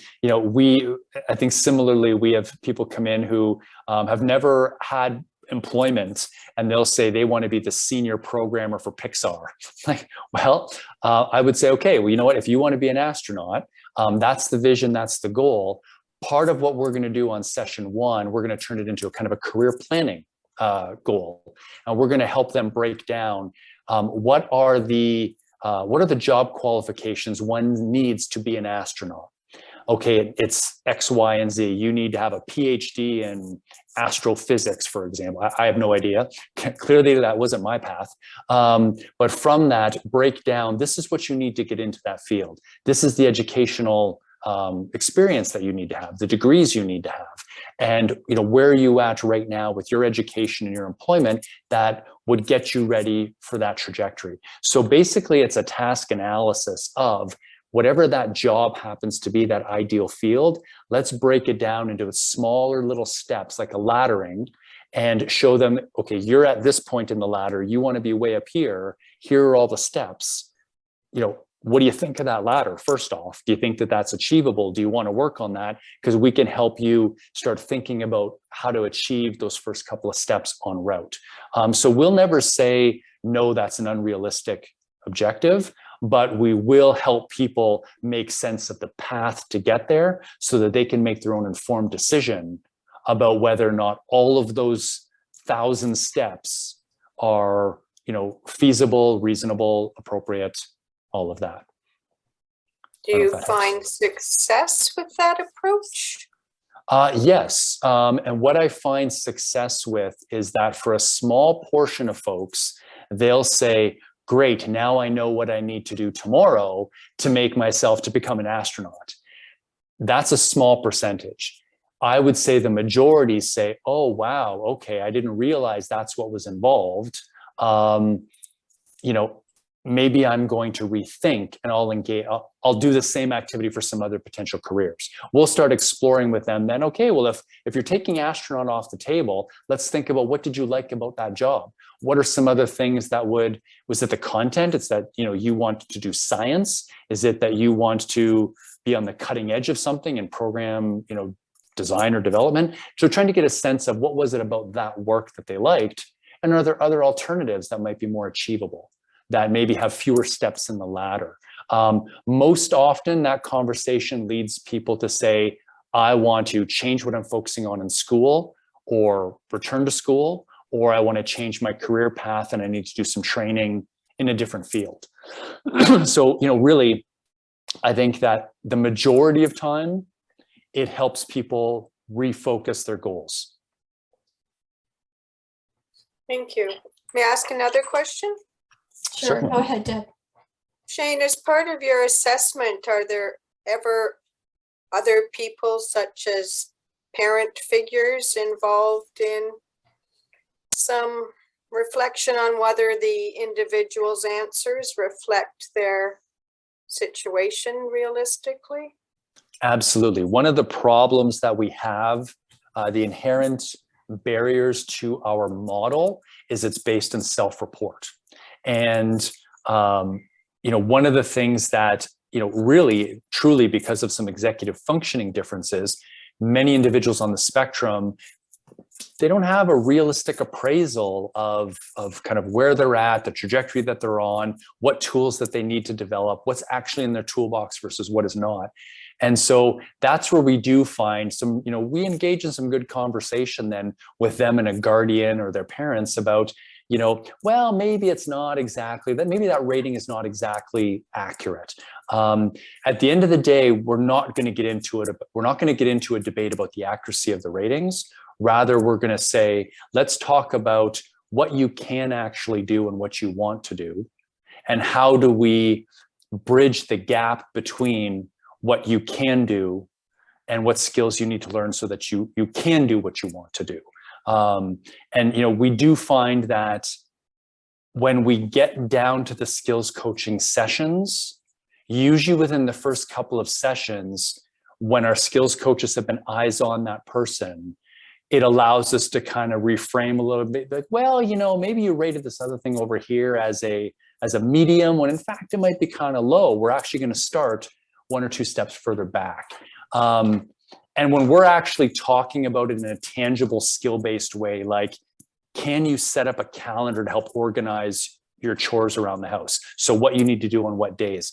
think similarly, we have people come in who have never had employment, and they'll say they want to be the senior programmer for Pixar. Like, well, I would say, okay, well, you know what? If you want to be an astronaut, that's the vision, that's the goal. Part of what we're going to do on session one, we're going to turn it into a kind of a career planning goal, and we're going to help them break down what are the job qualifications one needs to be an astronaut. Okay, it's X, Y, and Z. You need to have a PhD in astrophysics, for example. I have no idea. Clearly, that wasn't my path. But from that, break down, this is what you need to get into that field. This is the educational experience that you need to have, the degrees you need to have. And where are you at right now with your education and your employment that would get you ready for that trajectory? So basically, it's a task analysis of whatever that job happens to be, that ideal field. Let's break it down into smaller little steps, like a laddering, and show them, okay, you're at this point in the ladder, you want to be way up here, here are all the steps. What do you think of that ladder? First off, do you think that that's achievable? Do you want to work on that? Because we can help you start thinking about how to achieve those first couple of steps en route. So we'll never say, no, that's an unrealistic objective, but we will help people make sense of the path to get there so that they can make their own informed decision about whether or not all of those 1,000 steps are, feasible, reasonable, appropriate, all of that. Do you find success with that approach? Yes. And what I find success with is that for a small portion of folks, they'll say, great, now I know what I need to do tomorrow to make myself to become an astronaut. That's a small percentage. I would say the majority say, oh, wow, okay, I didn't realize that's what was involved. Maybe I'm going to rethink and I'll engage. I'll do the same activity for some other potential careers. We'll start exploring with them then, okay, well, if you're taking astronaut off the table, let's think about what did you like about that job? What are some other things that was it the content? It's that, you want to do science? Is it that you want to be on the cutting edge of something and program, design or development? So trying to get a sense of what was it about that work that they liked? And are there other alternatives that might be more achievable, that maybe have fewer steps in the ladder? Most often that conversation leads people to say, I want to change what I'm focusing on in school or return to school, or I want to change my career path and I need to do some training in a different field. So, really, I think that the majority of time, it helps people refocus their goals. Thank you. May I ask another question? Sure, Certainly. Go ahead, Deb. Shane, as part of your assessment, are there ever other people such as parent figures involved in some reflection on whether the individual's answers reflect their situation realistically? Absolutely. One of the problems that we have, the inherent barriers to our model, is it's based in self-report. And, one of the things that, really, truly, because of some executive functioning differences, many individuals on the spectrum, they don't have a realistic appraisal of kind of where they're at, the trajectory that they're on, what tools that they need to develop, what's actually in their toolbox versus what is not. And so that's where we do find some, we engage in some good conversation then with them and a guardian or their parents about, well, maybe it's not exactly that, maybe that rating is not exactly accurate. At the end of the day, we're not going to get into it. We're not going to get into a debate about the accuracy of the ratings. Rather, we're going to say, let's talk about what you can actually do and what you want to do. And how do we bridge the gap between what you can do and what skills you need to learn so that you can do what you want to do. And we do find that when we get down to the skills coaching sessions, usually within the first couple of sessions, when our skills coaches have been eyes on that person, it allows us to kind of reframe a little bit, like, well, maybe you rated this other thing over here as a medium, when in fact it might be kind of low. We're actually going to start 1 or 2 steps further back. And when we're actually talking about it in a tangible skill-based way, like, can you set up a calendar to help organize your chores around the house? So what you need to do on what days?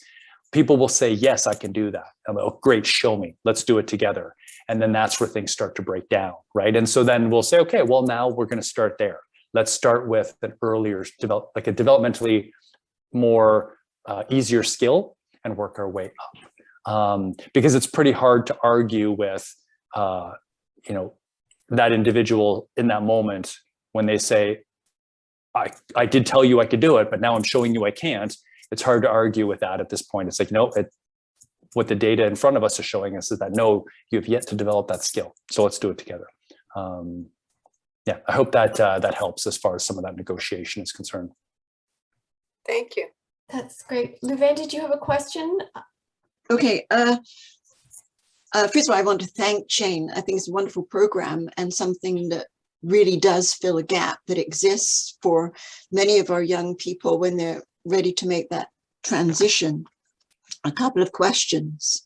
People will say, yes, I can do that. I'm like, oh, great, show me. Let's do it together. And then that's where things start to break down, right? And so then we'll say, okay, well, now we're going to start there. Let's start with an earlier, like a developmentally more easier skill and work our way up. Because it's pretty hard to argue with, that individual in that moment when they say, I did tell you I could do it, but now I'm showing you I can't. It's hard to argue with that at this point. It's like, no, what the data in front of us is showing us is that, no, you have yet to develop that skill. So let's do it together. Yeah, I hope that that helps as far as some of that negotiation is concerned. Thank you. That's great. Louvain, did you have a question? Okay. First of all, I want to thank Shane. I think it's a wonderful program and something that really does fill a gap that exists for many of our young people when they're ready to make that transition. A couple of questions.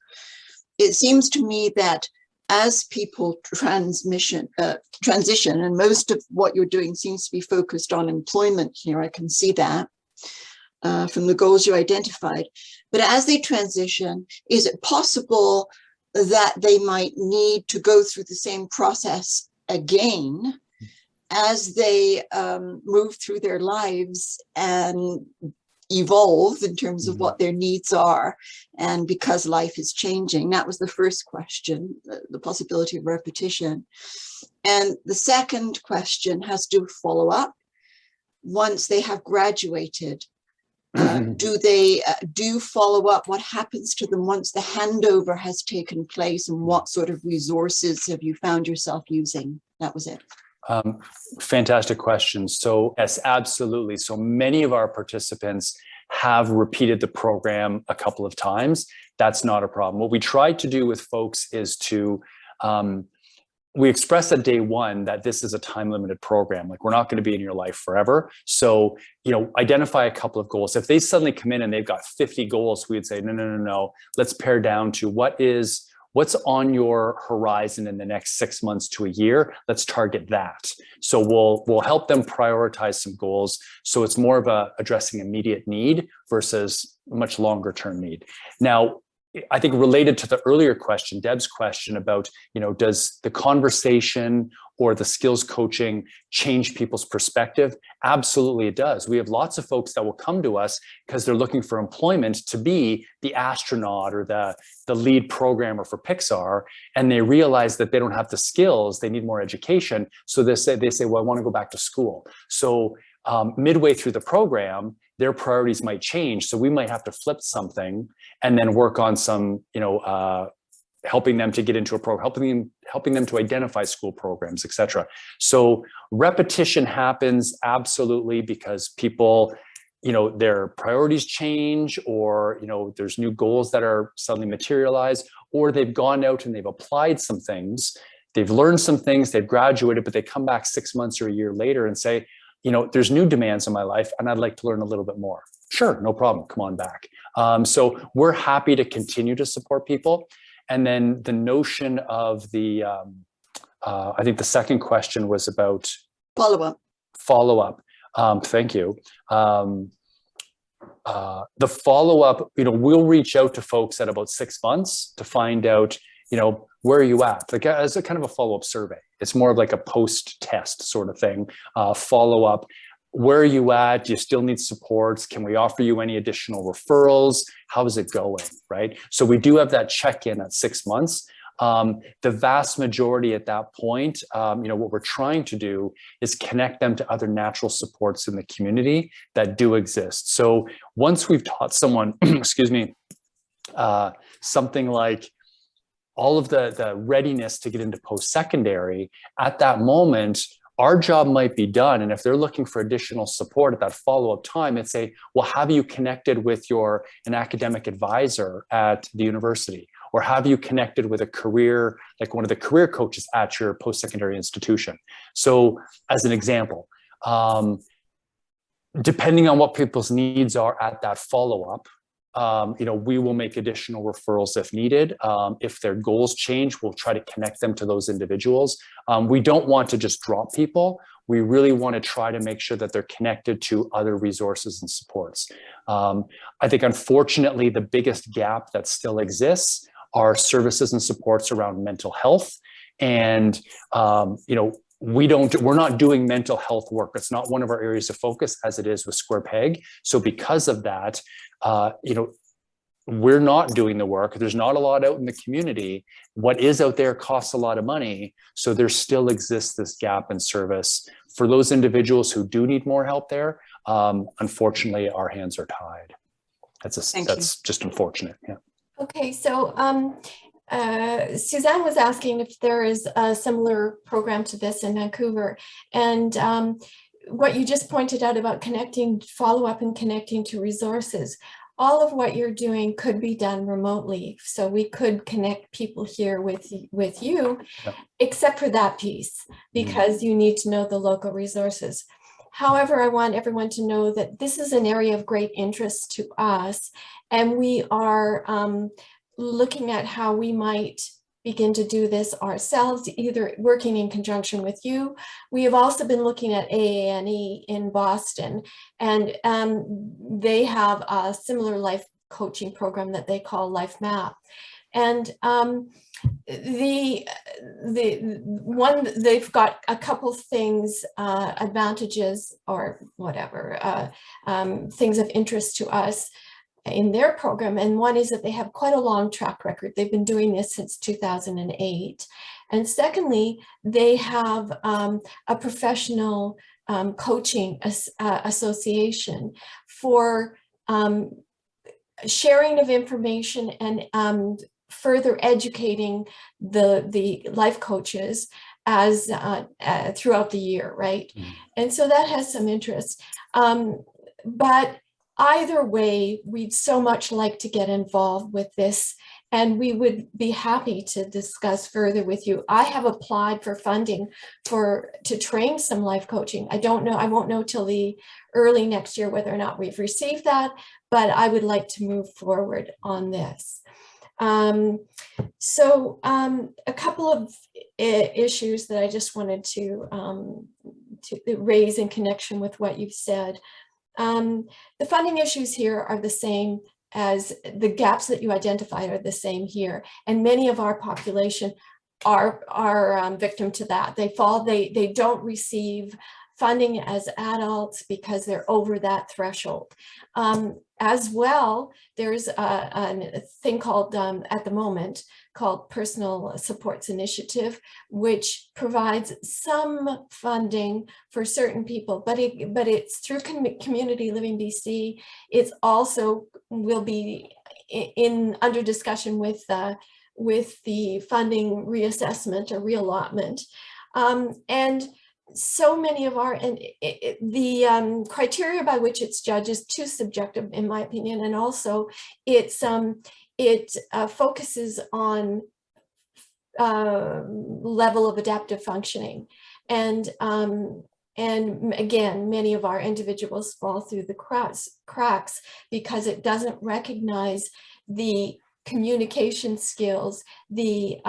It seems to me that as people transition, and most of what you're doing seems to be focused on employment here, I can see that from the goals you identified. But as they transition, is it possible that they might need to go through the same process again as they move through their lives and evolve in terms of what their needs are, and because life is changing? That was the first question, the possibility of repetition. And the second question has to follow up. Once they have graduated, do they do follow up? What happens to them once the handover has taken place, and what sort of resources have you found yourself using? That was it. Fantastic questions. So yes, absolutely. So many of our participants have repeated the program a couple of times. That's not a problem. What we try to do with folks is to, we express at day one that this is a time limited program. Like, we're not going to be in your life forever. So, identify a couple of goals. If they suddenly come in and they've got 50 goals, we'd say, no. Let's pare down to what's on your horizon in the next 6 months to a year. Let's target that. So we'll help them prioritize some goals. So it's more of addressing immediate need versus much longer term need. Now, I think related to the earlier question, Deb's question about, does the conversation or the skills coaching change people's perspective? Absolutely it does. We have lots of folks that will come to us because they're looking for employment to be the astronaut or the lead programmer for Pixar, and they realize that they don't have the skills, they need more education. So they say, well, I want to go back to school. So midway through the program, their priorities might change. So we might have to flip something and then work on some, helping them to get into a program, helping them to identify school programs, et cetera. So repetition happens absolutely because people, their priorities change, or, there's new goals that are suddenly materialized, or they've gone out and they've applied some things, they've learned some things, they've graduated, but they come back 6 months or a year later and say, there's new demands in my life and I'd like to learn a little bit more. Sure, no problem, come on back. So we're happy to continue to support people. And then the notion of the, I think the second question was about Follow-up. Follow-up. Thank you. The follow-up, we'll reach out to folks at about 6 months to find out, where are you at? Like, as a kind of a follow-up survey. It's more of like a post-test sort of thing. Follow-up. Where are you at? Do you still need supports? Can we offer you any additional referrals? How is it going, right? So we do have that check-in at 6 months. The vast majority at that point, what we're trying to do is connect them to other natural supports in the community that do exist. So once we've taught someone, excuse me, something like all of the readiness to get into post-secondary, at that moment, our job might be done. And if they're looking for additional support at that follow-up time, it's say, well, have you connected with an academic advisor at the university? or have you connected with a career, like one of the career coaches at your post-secondary institution? So as an example, depending on what people's needs are at that follow-up, we will make additional referrals if needed. If their goals change, we'll try to connect them to those individuals. We don't want to just drop people. We really want to try to make sure that they're connected to other resources and supports. I think, unfortunately, the biggest gap that still exists are services and supports around mental health. And, we're not doing mental health work. It's not one of our areas of focus as it is with Square Peg. So because of that, we're not doing the work. There's not a lot out in the community. What is out there costs a lot of money. So there still exists this gap in service for those individuals who do need more help there. Unfortunately, our hands are tied. That's just unfortunate. Yeah. Okay, so Suzanne was asking if there is a similar program to this in Vancouver, and what you just pointed out about connecting, follow-up and connecting to resources. All of what you're doing could be done remotely. So we could connect people here with you, Yep. except for that piece, because you need to know the local resources. However, I want everyone to know that this is an area of great interest to us, and we are looking at how we might begin to do this ourselves, either working in conjunction with you. We have also been looking at AANE in Boston, and they have a similar life coaching program that they call Life Map. And they've got a couple things, advantages or whatever, things of interest to us in their program. And one is that they have quite a long track record. They've been doing this since 2008. And secondly, they have a professional coaching association for sharing of information and further educating the life coaches as throughout the year, right? And so that has some interest. But either way, we'd so much like to get involved with this, and we would be happy to discuss further with you. I have applied for funding to train some life coaching. I don't know, I won't know till the early next year whether or not we've received that, but I would like to move forward on this. So a couple of issues that I just wanted to raise in connection with what you've said. The funding issues here are the same as the gaps that you identified are the same here, and many of our population are victim to that. They don't receive funding as adults because they're over that threshold. As well, there's a thing called, at the moment, called Personal Supports Initiative, which provides some funding for certain people, but it's through Community Living BC. It's also will be under discussion with the funding reassessment or reallotment. And so many of our, and the criteria by which it's judged is too subjective, in my opinion, and also it focuses on level of adaptive functioning, and again, many of our individuals fall through the cracks because it doesn't recognize the communication skills, the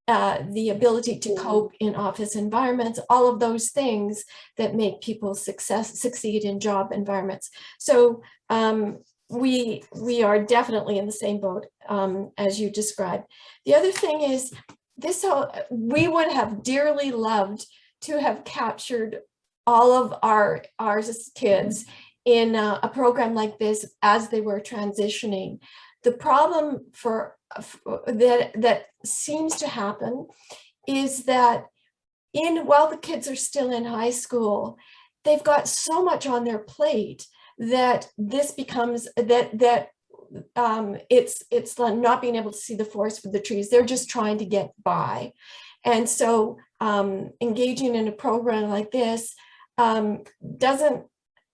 ability to cope in office environments, all of those things that make people succeed in job environments. So we are definitely in the same boat as you described. The other thing is this: we would have dearly loved to have captured all of our kids in a program like this as they were transitioning. The problem that seems to happen is that while the kids are still in high school, they've got so much on their plate that this becomes it's not being able to see the forest for the trees. They're just trying to get by. And so engaging in a program like this doesn't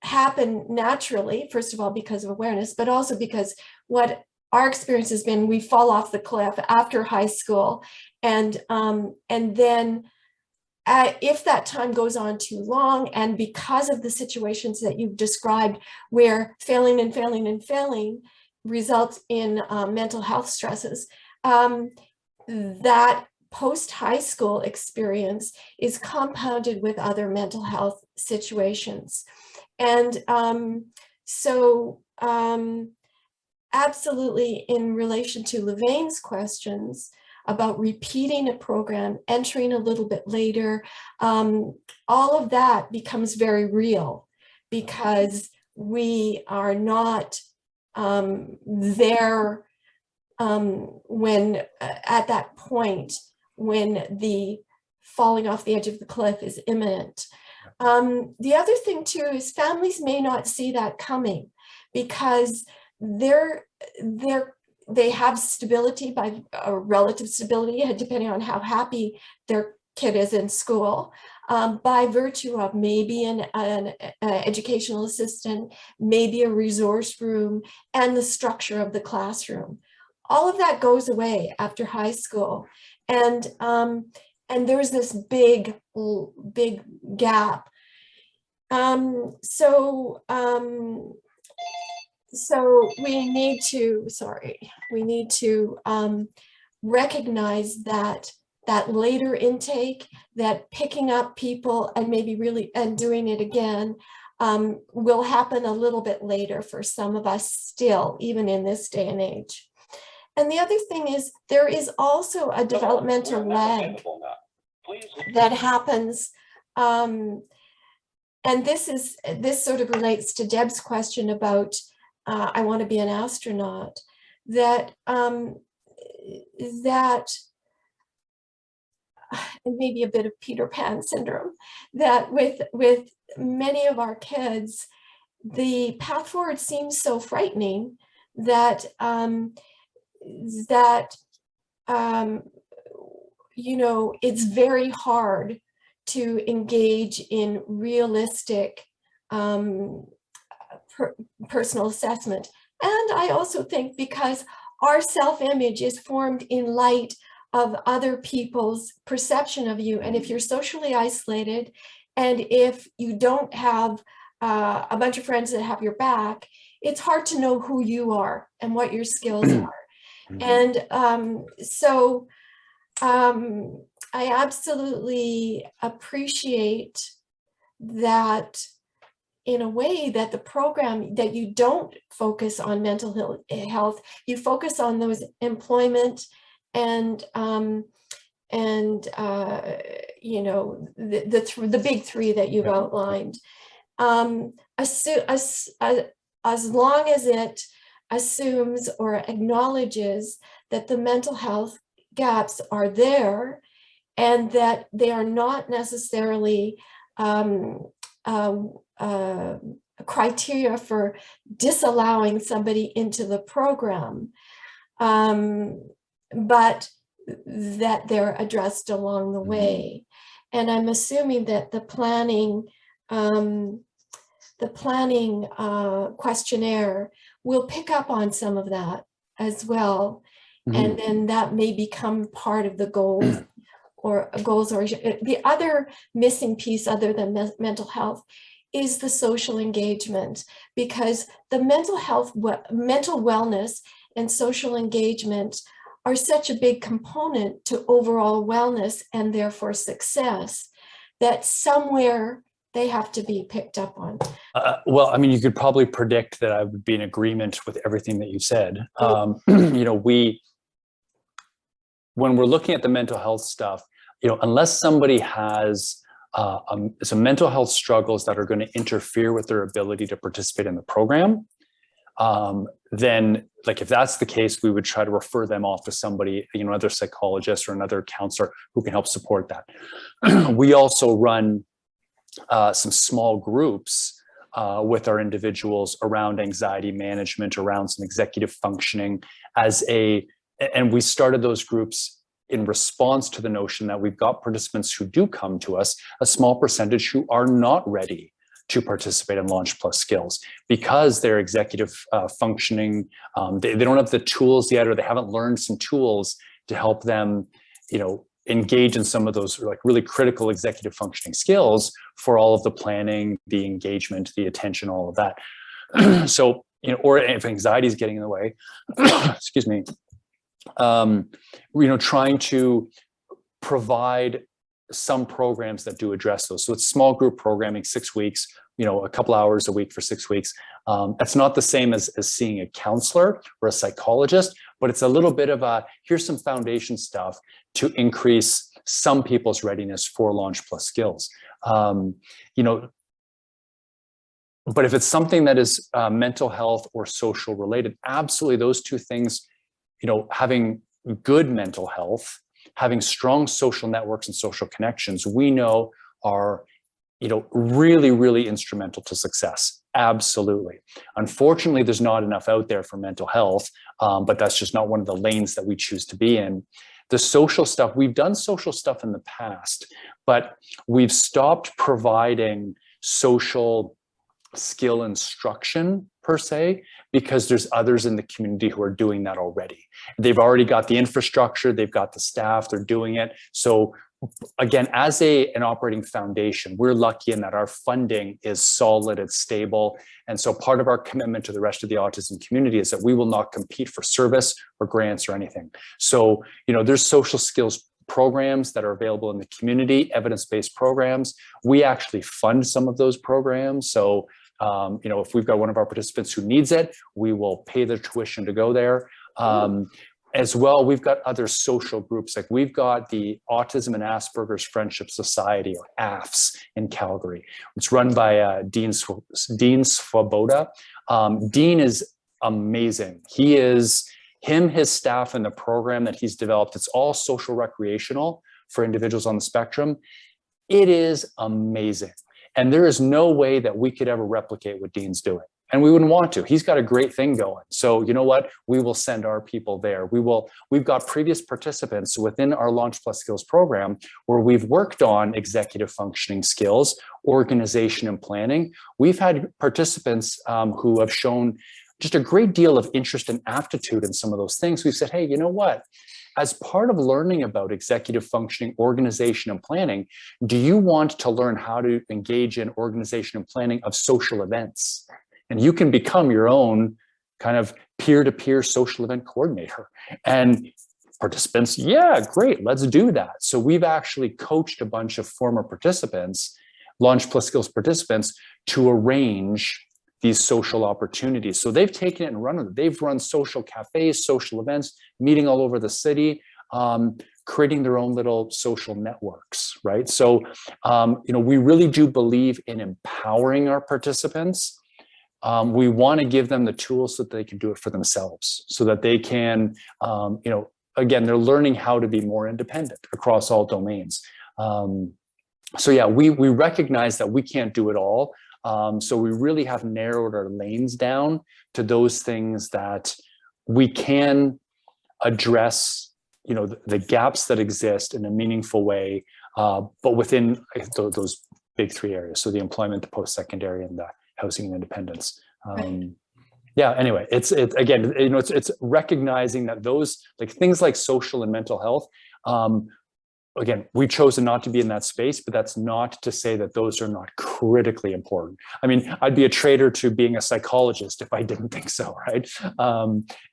happen naturally, first of all, because of awareness, but also because what our experience has been we fall off the cliff after high school, and then if that time goes on too long, and because of the situations that you've described where failing and failing and failing results in mental health stresses, that post-high school experience is compounded with other mental health situations. And absolutely, in relation to Levaine's questions about repeating a program, entering a little bit later, all of that becomes very real because we are not there when at that point when the falling off the edge of the cliff is imminent. The other thing too is families may not see that coming because they have stability by relative stability, depending on how happy their kid is in school, by virtue of maybe an educational assistant, maybe a resource room, and the structure of the classroom. All of that goes away after high school. And there's this big gap. So we need to recognize that later intake, that picking up people and maybe really and doing it again will happen a little bit later for some of us still, even in this day and age. And the other thing is there is also a developmental lag that happens. And this sort of relates to Deb's question about I want to be an astronaut, that maybe a bit of Peter Pan syndrome, that with many of our kids, the path forward seems so frightening that it's very hard to engage in realistic personal assessment. And I also think because our self-image is formed in light of other people's perception of you. And if you're socially isolated, and if you don't have a bunch of friends that have your back, it's hard to know who you are and what your skills are. And I absolutely appreciate that, in a way, that the program, that you don't focus on mental health, you focus on those employment and the big three that you've outlined. As long as it assumes or acknowledges that the mental health gaps are there and that they are not necessarily criteria for disallowing somebody into the program, but that they're addressed along the way. And I'm assuming that the planning questionnaire will pick up on some of that as well. And then that may become part of the goals or the other missing piece other than mental health is the social engagement, because the mental wellness and social engagement are such a big component to overall wellness and therefore success that somewhere they have to be picked up on. Well, I mean, you could probably predict that I would be in agreement with everything that you said. When we're looking at the mental health stuff, unless somebody has some mental health struggles that are going to interfere with their ability to participate in the program, then, like, if that's the case, we would try to refer them off to somebody, another psychologist or another counselor who can help support that. We also run some small groups with our individuals around anxiety management, around some executive functioning and we started those groups in response to the notion that we've got participants who do come to us, a small percentage who are not ready to participate in Launch Plus skills because they're executive functioning. They don't have the tools yet, or they haven't learned some tools to help them, engage in some of those like really critical executive functioning skills for all of the planning, the engagement, the attention, all of that. So, or if anxiety is getting in the way, excuse me, trying to provide some programs that do address those. So it's small group programming, 6 weeks, a couple hours a week for 6 weeks. That's not the same as seeing a counselor or a psychologist, but it's a little bit of here's some foundation stuff to increase some people's readiness for Launch Plus skills. But if it's something that is mental health or social related, absolutely those two things, having good mental health, having strong social networks and social connections, we know are, really, really instrumental to success. Absolutely. Unfortunately, there's not enough out there for mental health, but that's just not one of the lanes that we choose to be in. The social stuff, we've done social stuff in the past, but we've stopped providing social skill instruction per se, because there's others in the community who are doing that already. They've already got the infrastructure, they've got the staff, they're doing it. So again, as an operating foundation, we're lucky in that our funding is solid, it's stable. And so part of our commitment to the rest of the autism community is that we will not compete for service or grants or anything. So, there's social skills programs that are available in the community, evidence-based programs. We actually fund some of those programs. So, if we've got one of our participants who needs it, we will pay their tuition to go there. As well, we've got other social groups, like we've got the Autism and Asperger's Friendship Society, or AFS, in Calgary. It's run by Dean Svoboda. Dean is amazing. His staff, and the program that he's developed, it's all social recreational for individuals on the spectrum. It is amazing. And there is no way that we could ever replicate what Dean's doing. And we wouldn't want to. He's got a great thing going. So you know what? We will send our people there. We've got previous participants within our Launch Plus Skills program where we've worked on executive functioning skills, organization and planning. We've had participants who have shown just a great deal of interest and aptitude in some of those things. We've said, hey, you know what? As part of learning about executive functioning, organization, and planning, do you want to learn how to engage in organization and planning of social events? And you can become your own kind of peer-to-peer social event coordinator. And participants, yeah, great, let's do that. So we've actually coached a bunch of former participants, Launch Plus Skills participants, to arrange these social opportunities. So they've taken it and run with it. They've run social cafes, social events, meeting all over the city, creating their own little social networks, right? So, we really do believe in empowering our participants. We want to give them the tools so that they can do it for themselves, so that they can, again, they're learning how to be more independent across all domains. So yeah, we recognize that we can't do it all. So we really have narrowed our lanes down to those things that we can address, the gaps that exist in a meaningful way, but within those big three areas. So the employment, the post-secondary, and the housing and independence. Yeah, anyway, it's again, it's recognizing that those things like social and mental health, again, we've chosen not to be in that space, but that's not to say that those are not critically important. I mean, I'd be a traitor to being a psychologist if I didn't think so, right?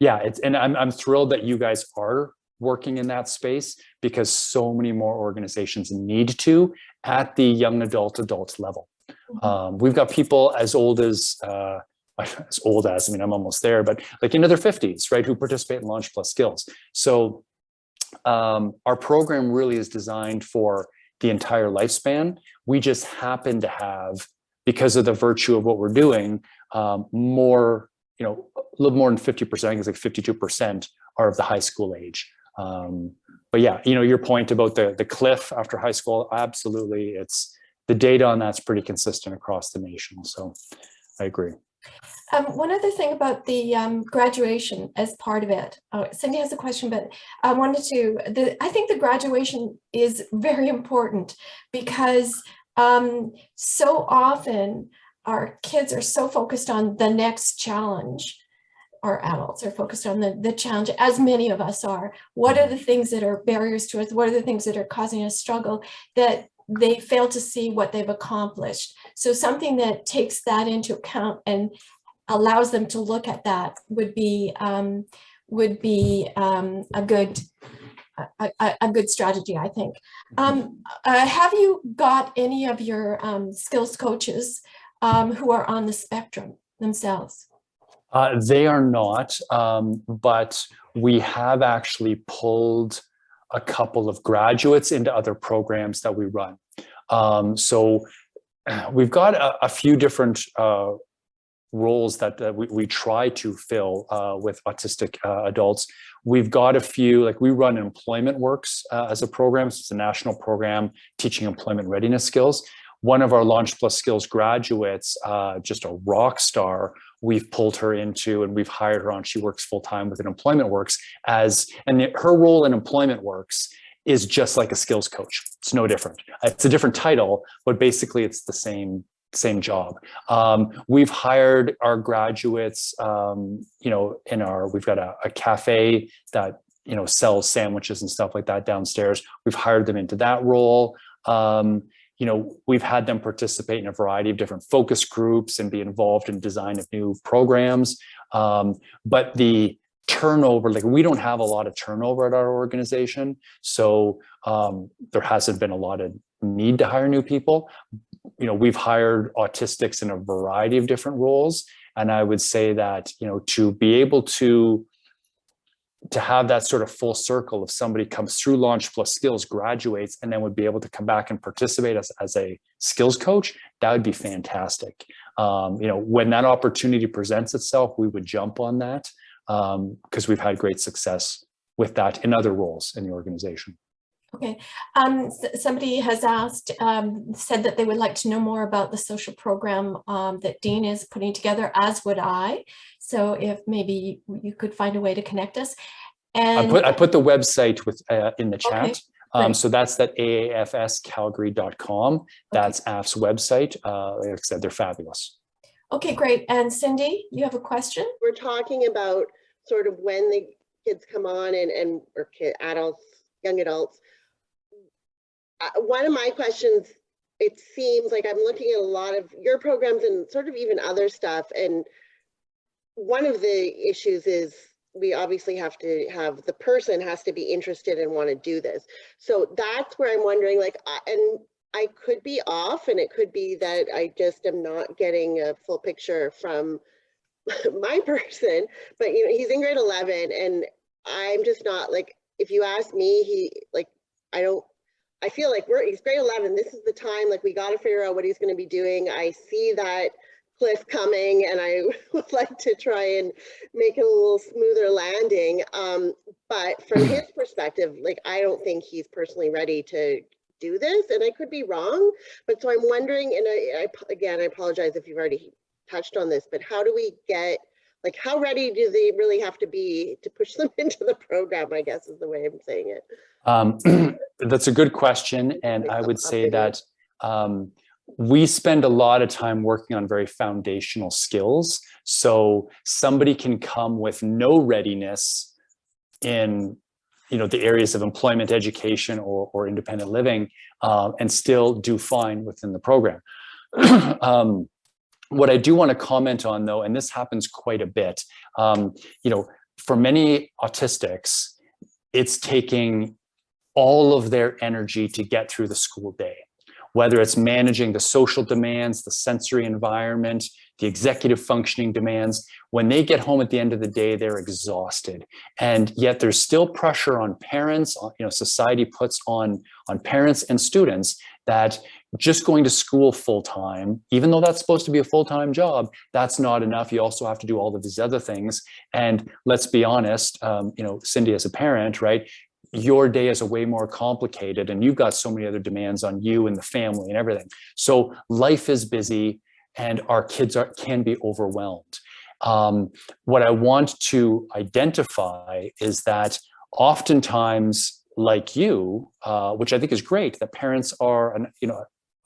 Yeah, and I'm thrilled that you guys are working in that space, because so many more organizations need to at the young adult level. We've got people as old as, I mean, I'm almost there, but into their 50s, right, who participate in Launch Plus Skills. So our program really is designed for the entire lifespan. We just happen to have, because of the virtue of what we're doing, more, a little more than 50%, I think it's 52% are of the high school age. But yeah, your point about the cliff after high school, absolutely. The data on that's pretty consistent across the nation. So I agree. One other thing about the graduation as part of it. Cindy has a question, but I wanted to, I think the graduation is very important, because so often our kids are so focused on the next challenge. Our adults are focused on the challenge, as many of us are. What are the things that are barriers to us? What are the things that are causing us struggle, that they fail to see what they've accomplished? So something that takes that into account and allows them to look at that would be a good strategy, I think. Have you got any of your skills coaches who are on the spectrum themselves? They are not, but we have actually pulled a couple of graduates into other programs that we run. So we've got a few different roles that we try to fill with autistic adults. We've got a few, like we run Employment Works as a program. So it's a national program teaching employment readiness skills. One of our Launch Plus Skills graduates, just a rock star, we've pulled her into and we've hired her on. She works full time within Employment Works her role in Employment Works is just like a skills coach. It's no different. It's a different title, but basically it's the same job. We've hired our graduates, we've got a cafe that, sells sandwiches and stuff like that downstairs. We've hired them into that role. We've had them participate in a variety of different focus groups and be involved in design of new programs. But the turnover, like we don't have a lot of turnover at our organization. So there hasn't been a lot of need to hire new people. We've hired autistics in a variety of different roles. And I would say that, to be able to have that sort of full circle of somebody comes through Launch Plus Skills, graduates, and then would be able to come back and participate as a skills coach, that would be fantastic. When that opportunity presents itself, we would jump on that because we've had great success with that in other roles in the organization. Okay. Somebody has said that they would like to know more about the social program that Dean is putting together, as would I. So if maybe you could find a way to connect us. And I put the website in the chat. Okay, so that's that aafscalgary.com. That's AF's website. Like I said, they're fabulous. Okay, great. And Cindy, you have a question? We're talking about sort of when the kids come on or adults, young adults. One of my questions, it seems like I'm looking at a lot of your programs and sort of even other stuff. And one of the issues is we obviously have to have the person has to be interested and want to do this. So that's where I'm wondering, like, and I could be off and it could be that I just am not getting a full picture from my person, but he's in grade 11 and I'm just not, like, if you ask me, I feel like he's grade 11. This is the time, like, we got to figure out what he's going to be doing. I see that cliff coming and I would like to try and make it a little smoother landing. But from his perspective, like, I don't think he's personally ready to do this, and I could be wrong. But so I'm wondering, and I apologize if you've already touched on this, but how do we get, like, how ready do they really have to be to push them into the program, I guess is the way I'm saying it. That's a good question. And I would say that we spend a lot of time working on very foundational skills. So somebody can come with no readiness in the areas of employment, education, or independent living, and still do fine within the program. What I do want to comment on, though, and this happens quite a bit, for many autistics, it's taking all of their energy to get through the school day, whether it's managing the social demands, the sensory environment, the executive functioning demands. When they get home at the end of the day, they're exhausted. And yet there's still pressure on parents, society puts on parents and students that just going to school full time, even though that's supposed to be a full-time job, that's not enough. You also have to do all of these other things. And let's be honest, Cindy, as a parent, right? Your day is way more complicated and you've got so many other demands on you and the family and everything. So life is busy and our kids can be overwhelmed. What I want to identify is that oftentimes, like you, which I think is great, that parents are,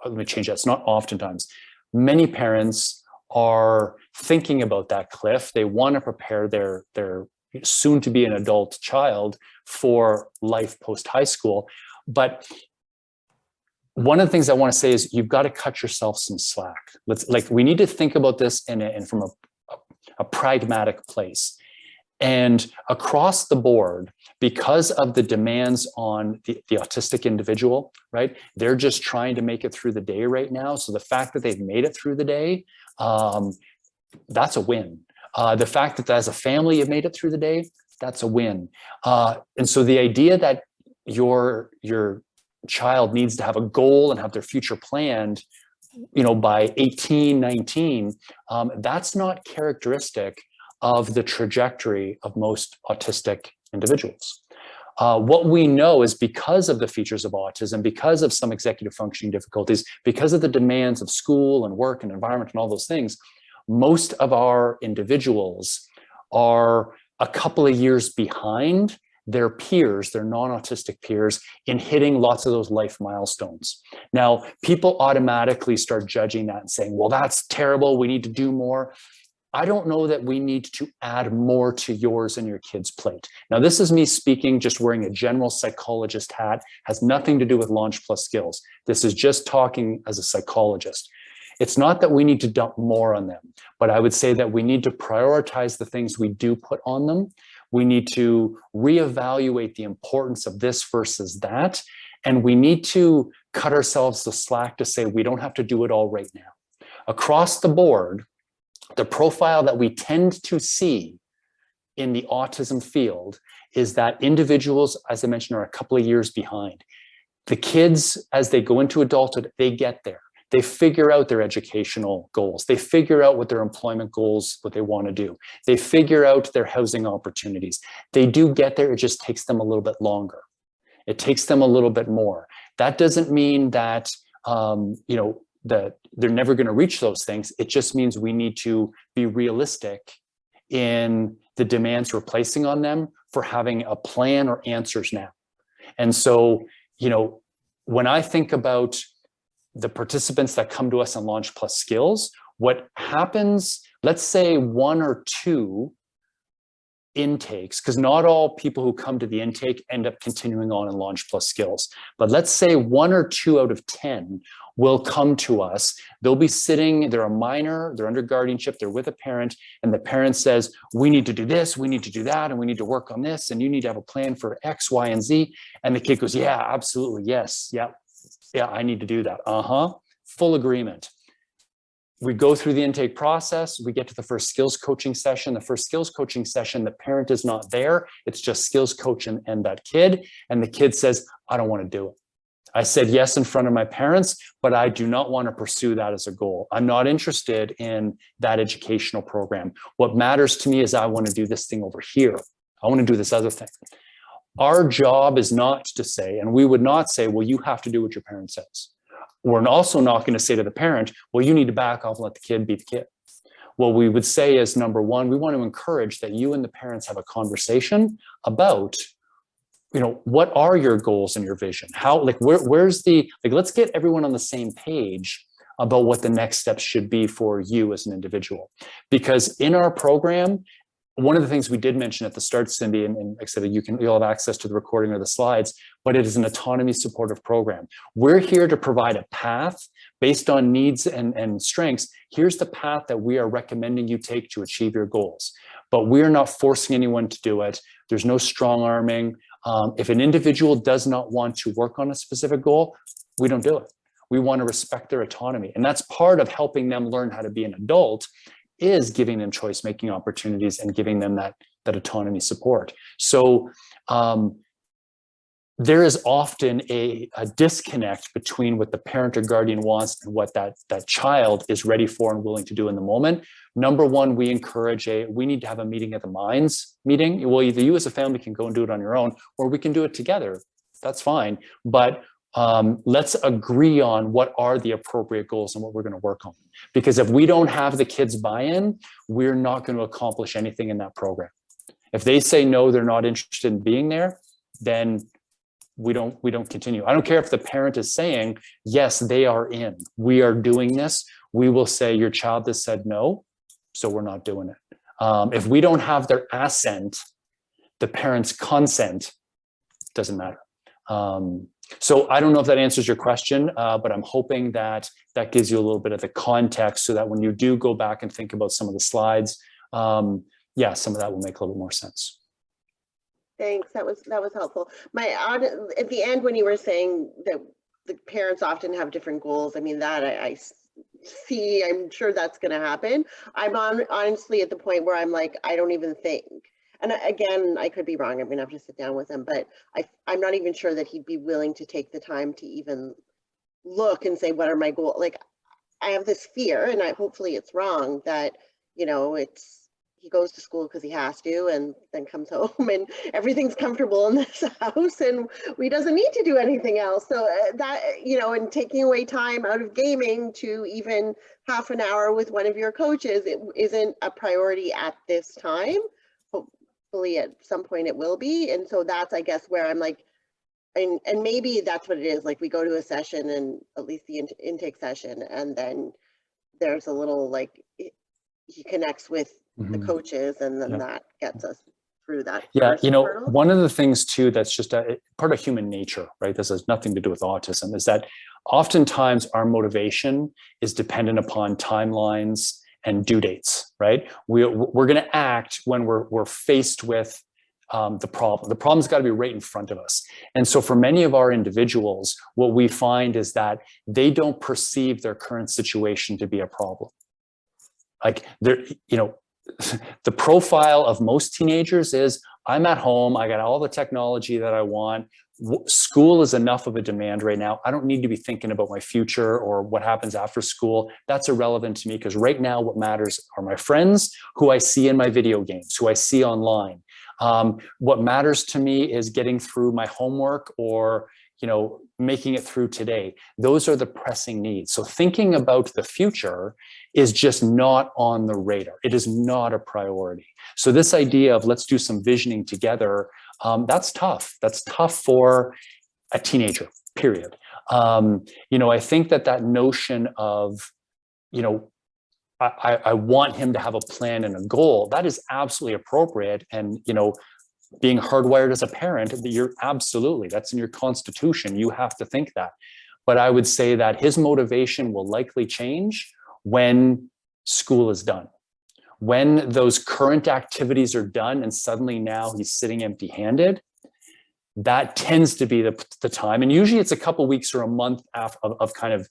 let me change that. It's not oftentimes. many parents are thinking about that cliff. They want to prepare their soon to be an adult child for life post high school. But one of the things I want to say is you've got to cut yourself some slack. We need to think about this from a pragmatic place. And across the board, because of the demands on the autistic individual, right? They're just trying to make it through the day right now. So the fact that they've made it through the day, that's a win. The fact that as a family you've made it through the day, that's a win. And so the idea that your child needs to have a goal and have their future planned, by 18, 19, that's not characteristic of the trajectory of most autistic individuals. What we know is because of the features of autism, because of some executive functioning difficulties, because of the demands of school and work and environment and all those things, most of our individuals are a couple of years behind their peers, their non-autistic peers, in hitting lots of those life milestones. Now, people automatically start judging that and saying, well, that's terrible, we need to do more. I don't know that we need to add more to yours and your kids' plate. Now, this is me speaking, just wearing a general psychologist hat, has nothing to do with Launch Plus skills. This is just talking as a psychologist. It's not that we need to dump more on them, but I would say that we need to prioritize the things we do put on them. We need to reevaluate the importance of this versus that. And we need to cut ourselves the slack to say we don't have to do it all right now. Across the board, the profile that we tend to see in the autism field is that individuals, as I mentioned, are a couple of years behind. The kids, as they go into adulthood, they get there. They figure out their educational goals. They figure out what their employment goals, what they want to do. They figure out their housing opportunities. They do get there. It just takes them a little bit longer. It takes them a little bit more. That doesn't mean that, that they're never going to reach those things. It just means we need to be realistic in the demands we're placing on them for having a plan or answers now. And so, when I think about the participants that come to us on Launch Plus skills, what happens, let's say 1 or 2 intakes, because not all people who come to the intake end up continuing on in Launch Plus skills, but let's say 1 or 2 out of 10 will come to us. They'll be sitting, they're a minor, they're under guardianship, they're with a parent, and the parent says, we need to do this, we need to do that, and we need to work on this, and you need to have a plan for X, Y, and Z. And the kid goes, yeah, absolutely, yes, yeah, I need to do that. Full agreement. We go through the intake process. We get to the first skills coaching session. The first skills coaching session, the parent is not there. It's just skills coach and that kid. And the kid says, I don't want to do it. I said yes in front of my parents, but I do not want to pursue that as a goal. I'm not interested in that educational program. What matters to me is I want to do this thing over here. I want to do this other thing. Our job is not to say, and we would not say, well, you have to do what your parent says. We're also not going to say to the parent, well, you need to back off and let the kid be the kid. What we would say is, number one, we want to encourage that you and the parents have a conversation about, what are your goals and your vision? How, where's the, let's get everyone on the same page about what the next steps should be for you as an individual. Because in our program, one of the things we did mention at the start, Cindy, and like I said, you'll have access to the recording or the slides, but it is an autonomy supportive program. We're here to provide a path based on needs and strengths. Here's the path that we are recommending you take to achieve your goals. But we're not forcing anyone to do it. There's no strong arming. If an individual does not want to work on a specific goal, we don't do it. We want to respect their autonomy. And that's part of helping them learn how to be an adult, is giving them choice-making opportunities and giving them that autonomy support. So there is often a disconnect between what the parent or guardian wants and what that child is ready for and willing to do in the moment. Number one, we encourage we need to have a meeting of the minds meeting. Well, either you as a family can go and do it on your own, or we can do it together. That's fine. But let's agree on what are the appropriate goals and what we're going to work on. Because if we don't have the kids buy-in, we're not going to accomplish anything in that program. If they say no, they're not interested in being there, then we don't continue. I don't care if the parent is saying, yes, they are in, we are doing this, we will say, your child has said no, so we're not doing it. If we don't have their assent, the parent's consent, doesn't matter. So I don't know if that answers your question, but I'm hoping that that gives you a little bit of the context so that when you do go back and think about some of the slides, yeah, some of that will make a little bit more sense. Thanks, that was helpful. At the end, when you were saying that the parents often have different goals, I mean, that I see, I'm sure that's going to happen. I'm honestly at the point where I'm like, I don't even think. And again, I could be wrong. I'm going to have to sit down with him, but I'm not even sure that he'd be willing to take the time to even look and say, what are my goals? Like, I have this fear, and hopefully it's wrong, that, you know, he goes to school because he has to, and then comes home and everything's comfortable in this house and he doesn't need to do anything else. So that, you know, and taking away time out of gaming to even half an hour with one of your coaches, it isn't a priority at this time. Hopefully at some point it will be. And so that's, I guess, where I'm like, and maybe that's what it is. Like, we go to a session, and at least the intake session, and then there's a little, like, he connects with the coaches, and then that gets us through that. Yeah, you know, hurdle. one of the things too that's just a part of human nature, right? This has nothing to do with autism, is that oftentimes our motivation is dependent upon timelines and due dates, right? We're going to act when we're faced with the problem. The problem's got to be right in front of us. And so for many of our individuals, what we find is that they don't perceive their current situation to be a problem. Like, they're, you know, the profile of most teenagers is, I'm at home, I got all the technology that I want. School is enough of a demand right now. I don't need to be thinking about my future or what happens after school. That's irrelevant to me, because right now what matters are my friends who I see in my video games, who I see online. What matters to me is getting through my homework, or, you know, making it through today. Those are the pressing needs. So thinking about the future is just not on the radar. It is not a priority. So this idea of let's do some visioning together, that's tough. That's tough for a teenager, period. You know, I think that notion of, you know, I want him to have a plan and a goal, that is absolutely appropriate. And, you know, being hardwired as a parent, you're absolutely, that's in your constitution. You have to think that. But I would say that his motivation will likely change when school is done. When those current activities are done and suddenly now he's sitting empty-handed, that tends to be the time. And usually it's a couple weeks or a month of kind of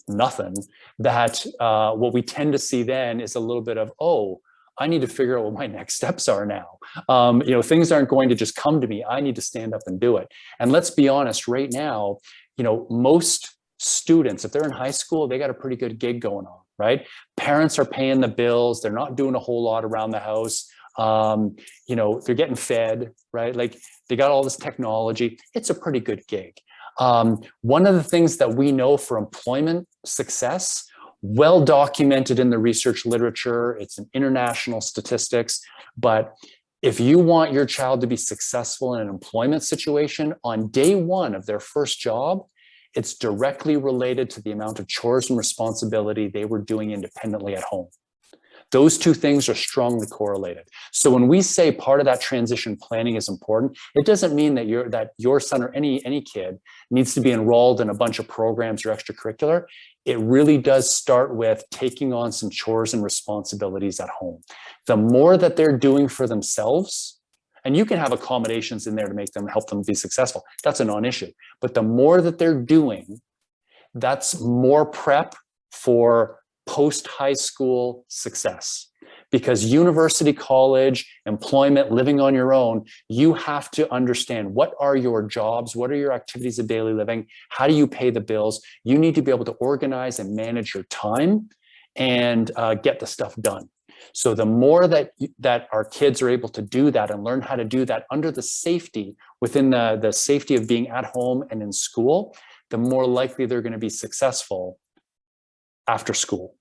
nothing, that what we tend to see then is a little bit of, oh, I need to figure out what my next steps are now. You know, things aren't going to just come to me. I need to stand up and do it. And let's be honest, right now, you know, most students, if they're in high school, they got a pretty good gig going on, right? Parents are paying the bills. They're not doing a whole lot around the house. You know, they're getting fed, right? Like, they got all this technology. It's a pretty good gig. One of the things that we know for employment success, well documented in the research literature, it's an international statistics, but if you want your child to be successful in an employment situation, on day one of their first job, it's directly related to the amount of chores and responsibility they were doing independently at home. Those two things are strongly correlated. So when we say part of that transition planning is important, it doesn't mean that your son or any kid needs to be enrolled in a bunch of programs or extracurricular. It really does start with taking on some chores and responsibilities at home. The more that they're doing for themselves, and you can have accommodations in there to help them be successful, that's a non-issue. But the more that they're doing, that's more prep for post-high school success. Because university, college, employment, living on your own, you have to understand, what are your jobs? What are your activities of daily living? How do you pay the bills? You need to be able to organize and manage your time and get the stuff done. So the more that our kids are able to do that and learn how to do that under the safety, within the safety of being at home and in school, the more likely they're going to be successful after school.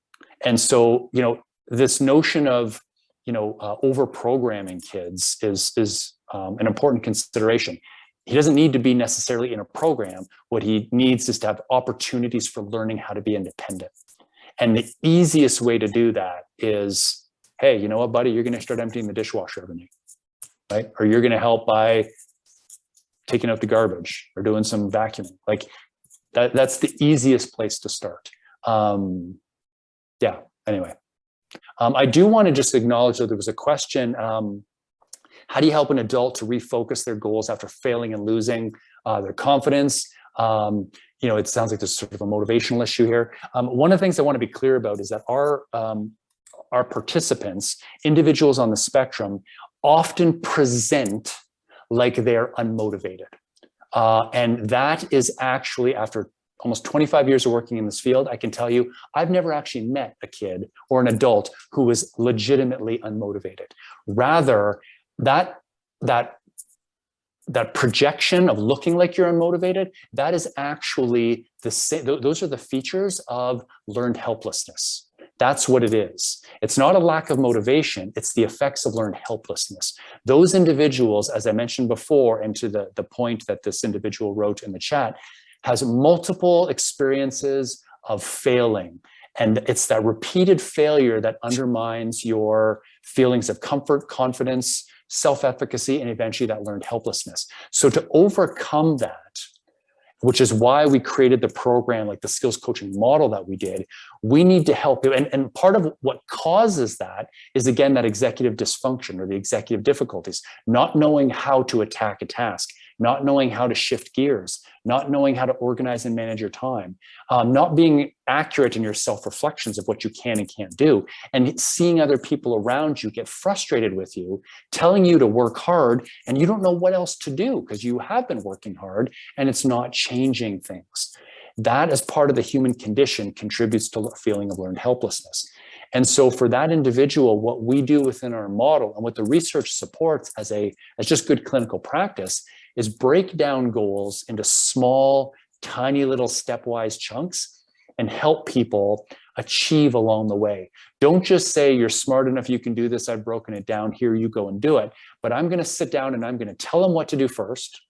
And so, you know, this notion of, you know, over programming kids is an important consideration. He doesn't need to be necessarily in a program. What he needs is to have opportunities for learning how to be independent. And the easiest way to do that is, hey, you know what, buddy, you're going to start emptying the dishwasher every night, right? Or you're going to help by taking out the garbage or doing some vacuuming. Like that's the easiest place to start. Yeah, anyway. I do want to just acknowledge that there was a question. How do you help an adult to refocus their goals after failing and losing their confidence? You know, it sounds like there's sort of a motivational issue here. One of the things I want to be clear about is that our participants, individuals on the spectrum, often present like they're unmotivated. And that is actually, after almost 25 years of working in this field, I can tell you, I've never actually met a kid or an adult who was legitimately unmotivated. Rather, that projection of looking like you're unmotivated, that is actually the same. Those are the features of learned helplessness. That's what it is. It's not a lack of motivation. It's the effects of learned helplessness. Those individuals, as I mentioned before, and to the point that this individual wrote in the chat, has multiple experiences of failing. And it's that repeated failure that undermines your feelings of comfort, confidence, self-efficacy, and eventually that learned helplessness. So to overcome that, which is why we created the program, like the skills coaching model that we did, we need to help you. And part of what causes that is, again, that executive dysfunction or the executive difficulties, not knowing how to attack a task, not knowing how to shift gears, not knowing how to organize and manage your time, not being accurate in your self-reflections of what you can and can't do, and seeing other people around you get frustrated with you, telling you to work hard, and you don't know what else to do because you have been working hard and it's not changing things. That, as part of the human condition, contributes to a feeling of learned helplessness. And so for that individual, what we do within our model and what the research supports as just good clinical practice is break down goals into small, tiny little stepwise chunks and help people achieve along the way. Don't just say, you're smart enough, you can do this, I've broken it down, here you go and do it. But I'm going to sit down and I'm going to tell them what to do first.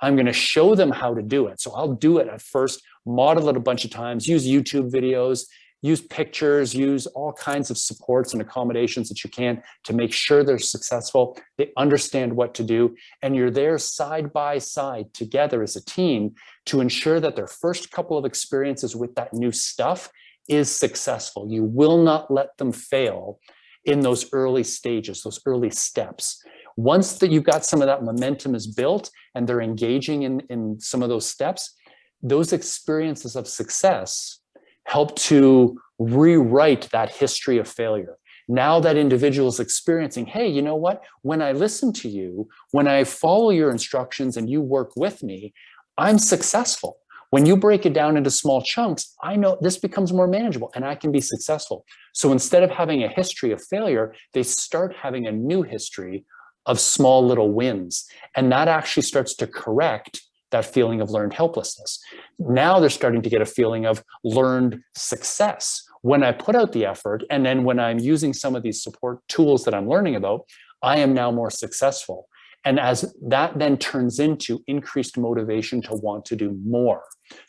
I'm going to show them how to do it. So I'll do it at first, model it a bunch of times, use YouTube videos, use pictures, use all kinds of supports and accommodations that you can to make sure they're successful. They understand what to do. And you're there side by side together as a team to ensure that their first couple of experiences with that new stuff is successful. You will not let them fail in those early stages, those early steps. Once that you've got some of that momentum is built and they're engaging in some of those steps, those experiences of success help to rewrite that history of failure. Now that individual is experiencing, hey, you know what? When I listen to you, when I follow your instructions and you work with me, I'm successful. When you break it down into small chunks, I know this becomes more manageable and I can be successful. So instead of having a history of failure, they start having a new history of small little wins. And that actually starts to correct that feeling of learned helplessness. Now they're starting to get a feeling of learned success. When I put out the effort, and then when I'm using some of these support tools that I'm learning about, I am now more successful. And as that then turns into increased motivation to want to do more,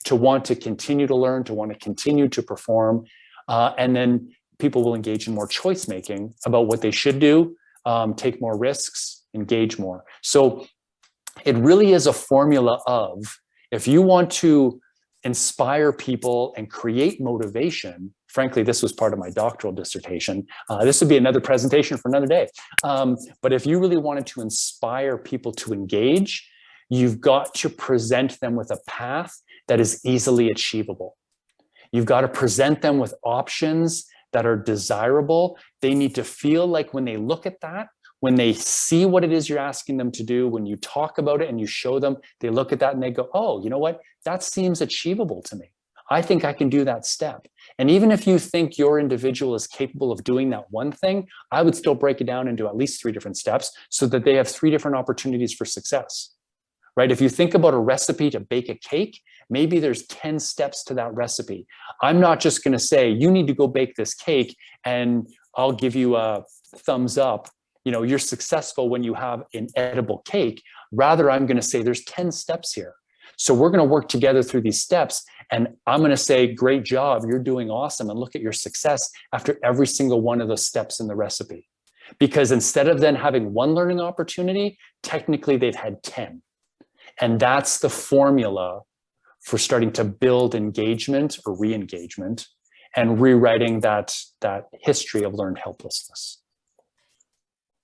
to want to continue to learn, to want to continue to perform, and then people will engage in more choice making about what they should do, take more risks, engage more. So it really is a formula of, if you want to inspire people and create motivation, frankly, this was part of my doctoral dissertation. This would be another presentation for another day. But if you really wanted to inspire people to engage, you've got to present them with a path that is easily achievable. You've got to present them with options that are desirable. They need to feel like when they look at that, when they see what it is you're asking them to do, when you talk about it and you show them, they look at that and they go, oh, you know what? That seems achievable to me. I think I can do that step. And even if you think your individual is capable of doing that one thing, I would still break it down into at least 3 different steps so that they have 3 different opportunities for success, right? If you think about a recipe to bake a cake, maybe there's 10 steps to that recipe. I'm not just going to say, you need to go bake this cake and I'll give you a thumbs up. You know, you're successful when you have an edible cake. Rather, I'm going to say there's 10 steps here. So we're going to work together through these steps. And I'm going to say, great job, you're doing awesome, and look at your success after every single one of those steps in the recipe. Because instead of then having one learning opportunity, technically they've had 10. And that's the formula for starting to build engagement or re-engagement and rewriting that history of learned helplessness.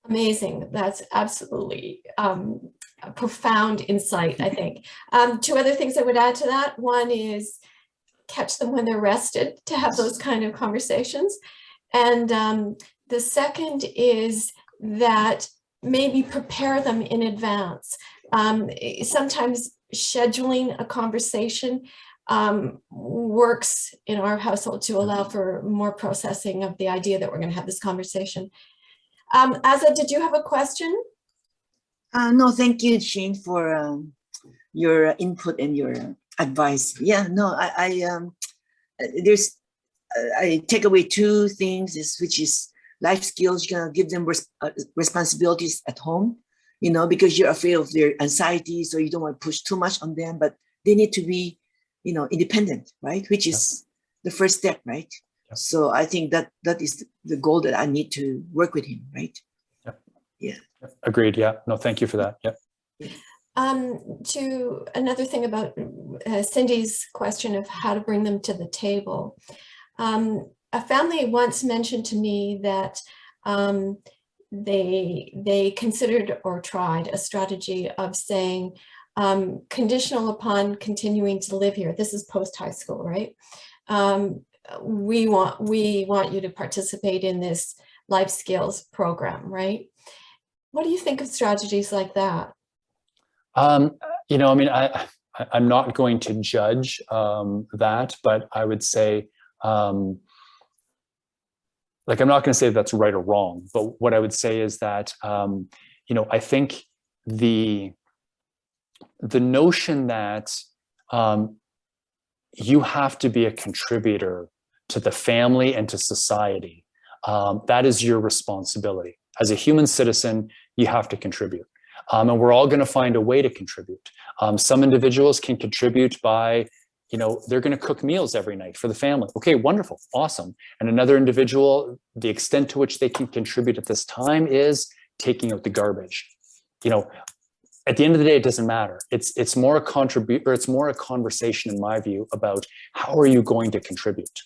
Amazing. That's absolutely a profound insight, I think. Two other things I would add to that. One is catch them when they're rested to have those kind of conversations. And the second is that maybe prepare them in advance. Sometimes scheduling a conversation works in our household to allow for more processing of the idea that we're going to have this conversation. Asa, did you have a question? No, thank you, Shane, for your input and your advice. Yeah, no, I take away two things, which is life skills. You're gonna give them responsibilities at home, you know, because you're afraid of their anxiety, so you don't want to push too much on them, but they need to be, you know, independent, right? Which is the first step, right? So I think that is the goal that I need to work with him, right? Yeah. Agreed. Yeah. No, thank you for that. Yep. To another thing about Cindy's question of how to bring them to the table. A family once mentioned to me that they considered or tried a strategy of saying, conditional upon continuing to live here. This is post high school, right? We want you to participate in this life skills program, right? What do you think of strategies like that? You know, I mean, I'm not going to judge that, but I would say, like, I'm not going to say that's right or wrong, but what I would say is that, you know, I think the notion that you have to be a contributor to the family and to society, that is your responsibility. As a human citizen, you have to contribute. And we're all going to find a way to contribute. Some individuals can contribute by, you know, they're going to cook meals every night for the family. Okay, wonderful, awesome. And another individual, the extent to which they can contribute at this time is taking out the garbage. You know, at the end of the day, it doesn't matter. It's more a conversation, in my view, about how are you going to contribute.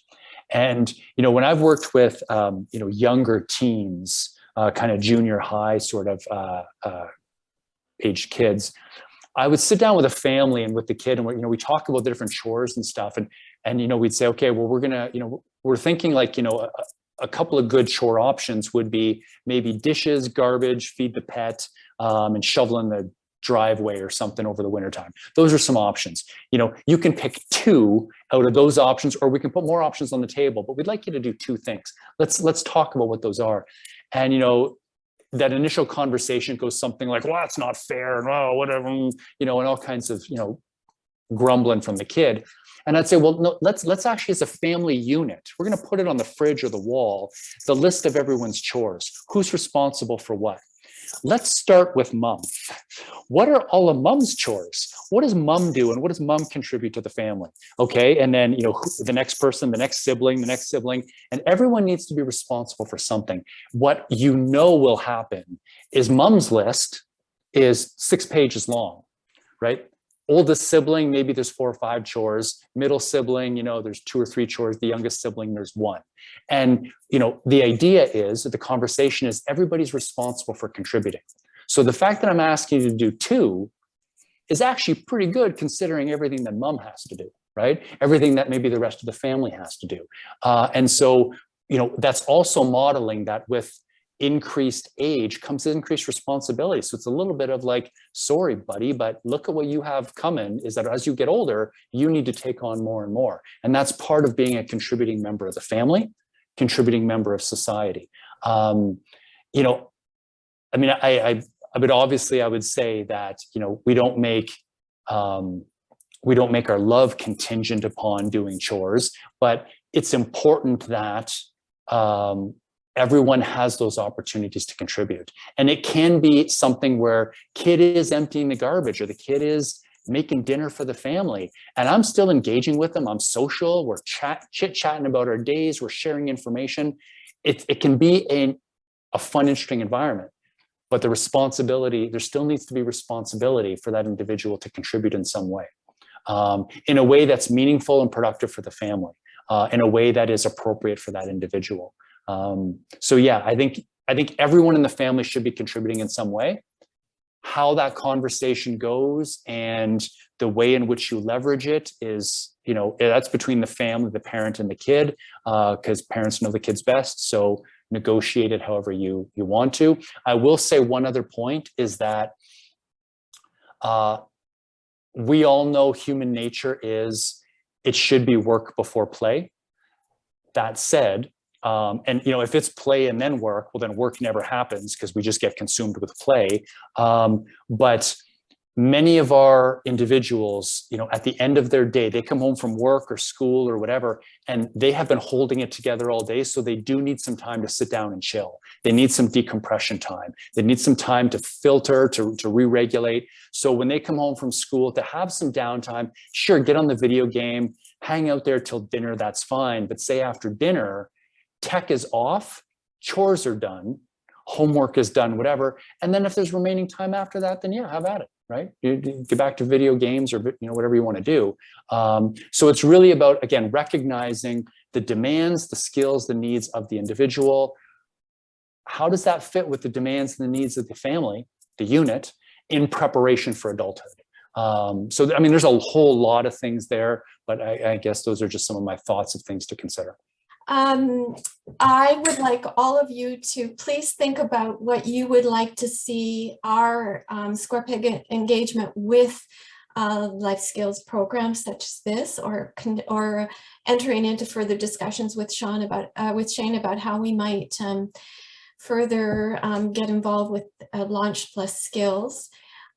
And, you know, when I've worked with, you know, younger teens, kind of junior high sort of aged kids, I would sit down with a family and with the kid, and we talk about the different chores and stuff, and you know, we'd say, okay, well, we're gonna, you know, we're thinking like, you know, a couple of good chore options would be maybe dishes, garbage, feed the pet, and shovel in the driveway or something over the wintertime. Those are some options. You know, you can pick two out of those options, or we can put more options on the table, but we'd like you to do two things. Let's talk about what those are. And, you know, that initial conversation goes something like, well, that's not fair, and oh, whatever, you know, and all kinds of, you know, grumbling from the kid. And I'd say, well, no, let's actually, as a family unit, we're going to put it on the fridge or the wall, the list of everyone's chores. Who's responsible for what? Let's start with mom. What are all of mom's chores? What does mom do, and what does mom contribute to the family? Okay, and then, you know, the next person, the next sibling, and everyone needs to be responsible for something. What you know will happen is mom's list is 6 pages long, right? Oldest sibling, maybe there's 4 or 5 chores. Middle sibling, you know, there's 2 or 3 chores. The youngest sibling, there's 1. And, you know, the idea is that the conversation is everybody's responsible for contributing. So the fact that I'm asking you to do 2 is actually pretty good, considering everything that mom has to do, right? Everything that maybe the rest of the family has to do. And so, you know, that's also modeling that with increased age comes increased responsibility. So it's a little bit of like, sorry, buddy, but look at what you have coming, is that as you get older, you need to take on more and more. And that's part of being a contributing member of the family, contributing member of society. You know, I mean, but obviously I would say that, you know, we don't make our love contingent upon doing chores, but it's important that everyone has those opportunities to contribute. And it can be something where kid is emptying the garbage, or the kid is, making dinner for the family. And I'm still engaging with them. I'm social. We're chit-chatting about our days. We're sharing information. It can be a fun, interesting environment. But the responsibility, there still needs to be responsibility for that individual to contribute in some way, in a way that's meaningful and productive for the family, in a way that is appropriate for that individual. So yeah, I think everyone in the family should be contributing in some way. How that conversation goes and the way in which you leverage it is, you know, that's between the family, the parent and the kid, because parents know the kids best. So negotiate it however you want to. I will say one other point is that we all know human nature is it should be work before play. That said, and you know, if it's play and then work, well, then work never happens because we just get consumed with play. But many of our individuals, you know, at the end of their day, they come home from work or school or whatever, and they have been holding it together all day. So they do need some time to sit down and chill. They need some decompression time. They need some time to filter, to re-regulate. So when they come home from school, to have some downtime, sure, get on the video game, hang out there till dinner, that's fine. But say after dinner, tech is off, chores are done, homework is done, whatever. And then if there's remaining time after that, then yeah, have at it, right? You get back to video games or, you know, whatever you want to do. So it's really about, again, recognizing the demands, the skills, the needs of the individual. How does that fit with the demands and the needs of the family, the unit, in preparation for adulthood? So, I mean, there's a whole lot of things there, but I guess those are just some of my thoughts of things to consider. I would like all of you to please think about what you would like to see our Square Peg engagement with life skills programs such as this, or entering into further discussions with Shane about how we might further get involved with Launch Plus Skills,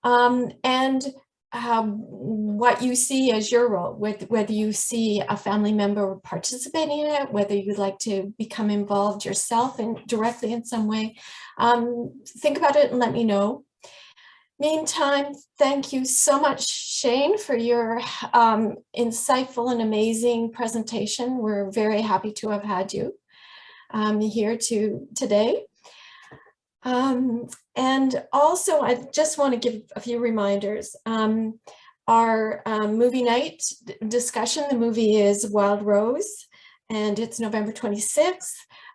and what you see as your role, whether you see a family member participating in it, whether you'd like to become involved yourself directly in some way. Think about it and let me know. Meantime, thank you so much, Shane, for your insightful and amazing presentation. We're very happy to have had you here today. And also, I just want to give a few reminders. Our movie night discussion, the movie is Wild Rose, and it's November 26th.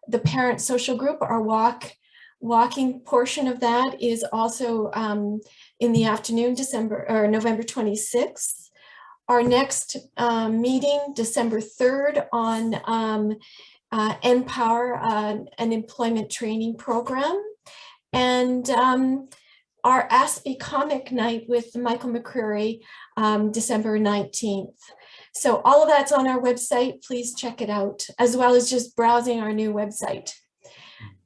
The parent social group, our walking portion of that is also in the afternoon, November 26th. Our next meeting, December 3rd, on NPower, an employment training program. And our Aspie comic night with Michael McCreary, December 19th. So all of that's on our website. Please check it out, as well as just browsing our new website.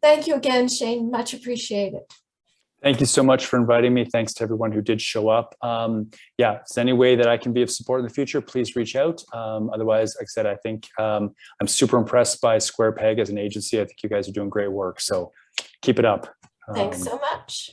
Thank you again, Shane. Much appreciated. Thank you so much for inviting me. Thanks to everyone who did show up. Yeah, if there's any way that I can be of support in the future, please reach out. Otherwise, like I said, I think I'm super impressed by Square Peg as an agency. I think you guys are doing great work. So keep it up. Thanks so much.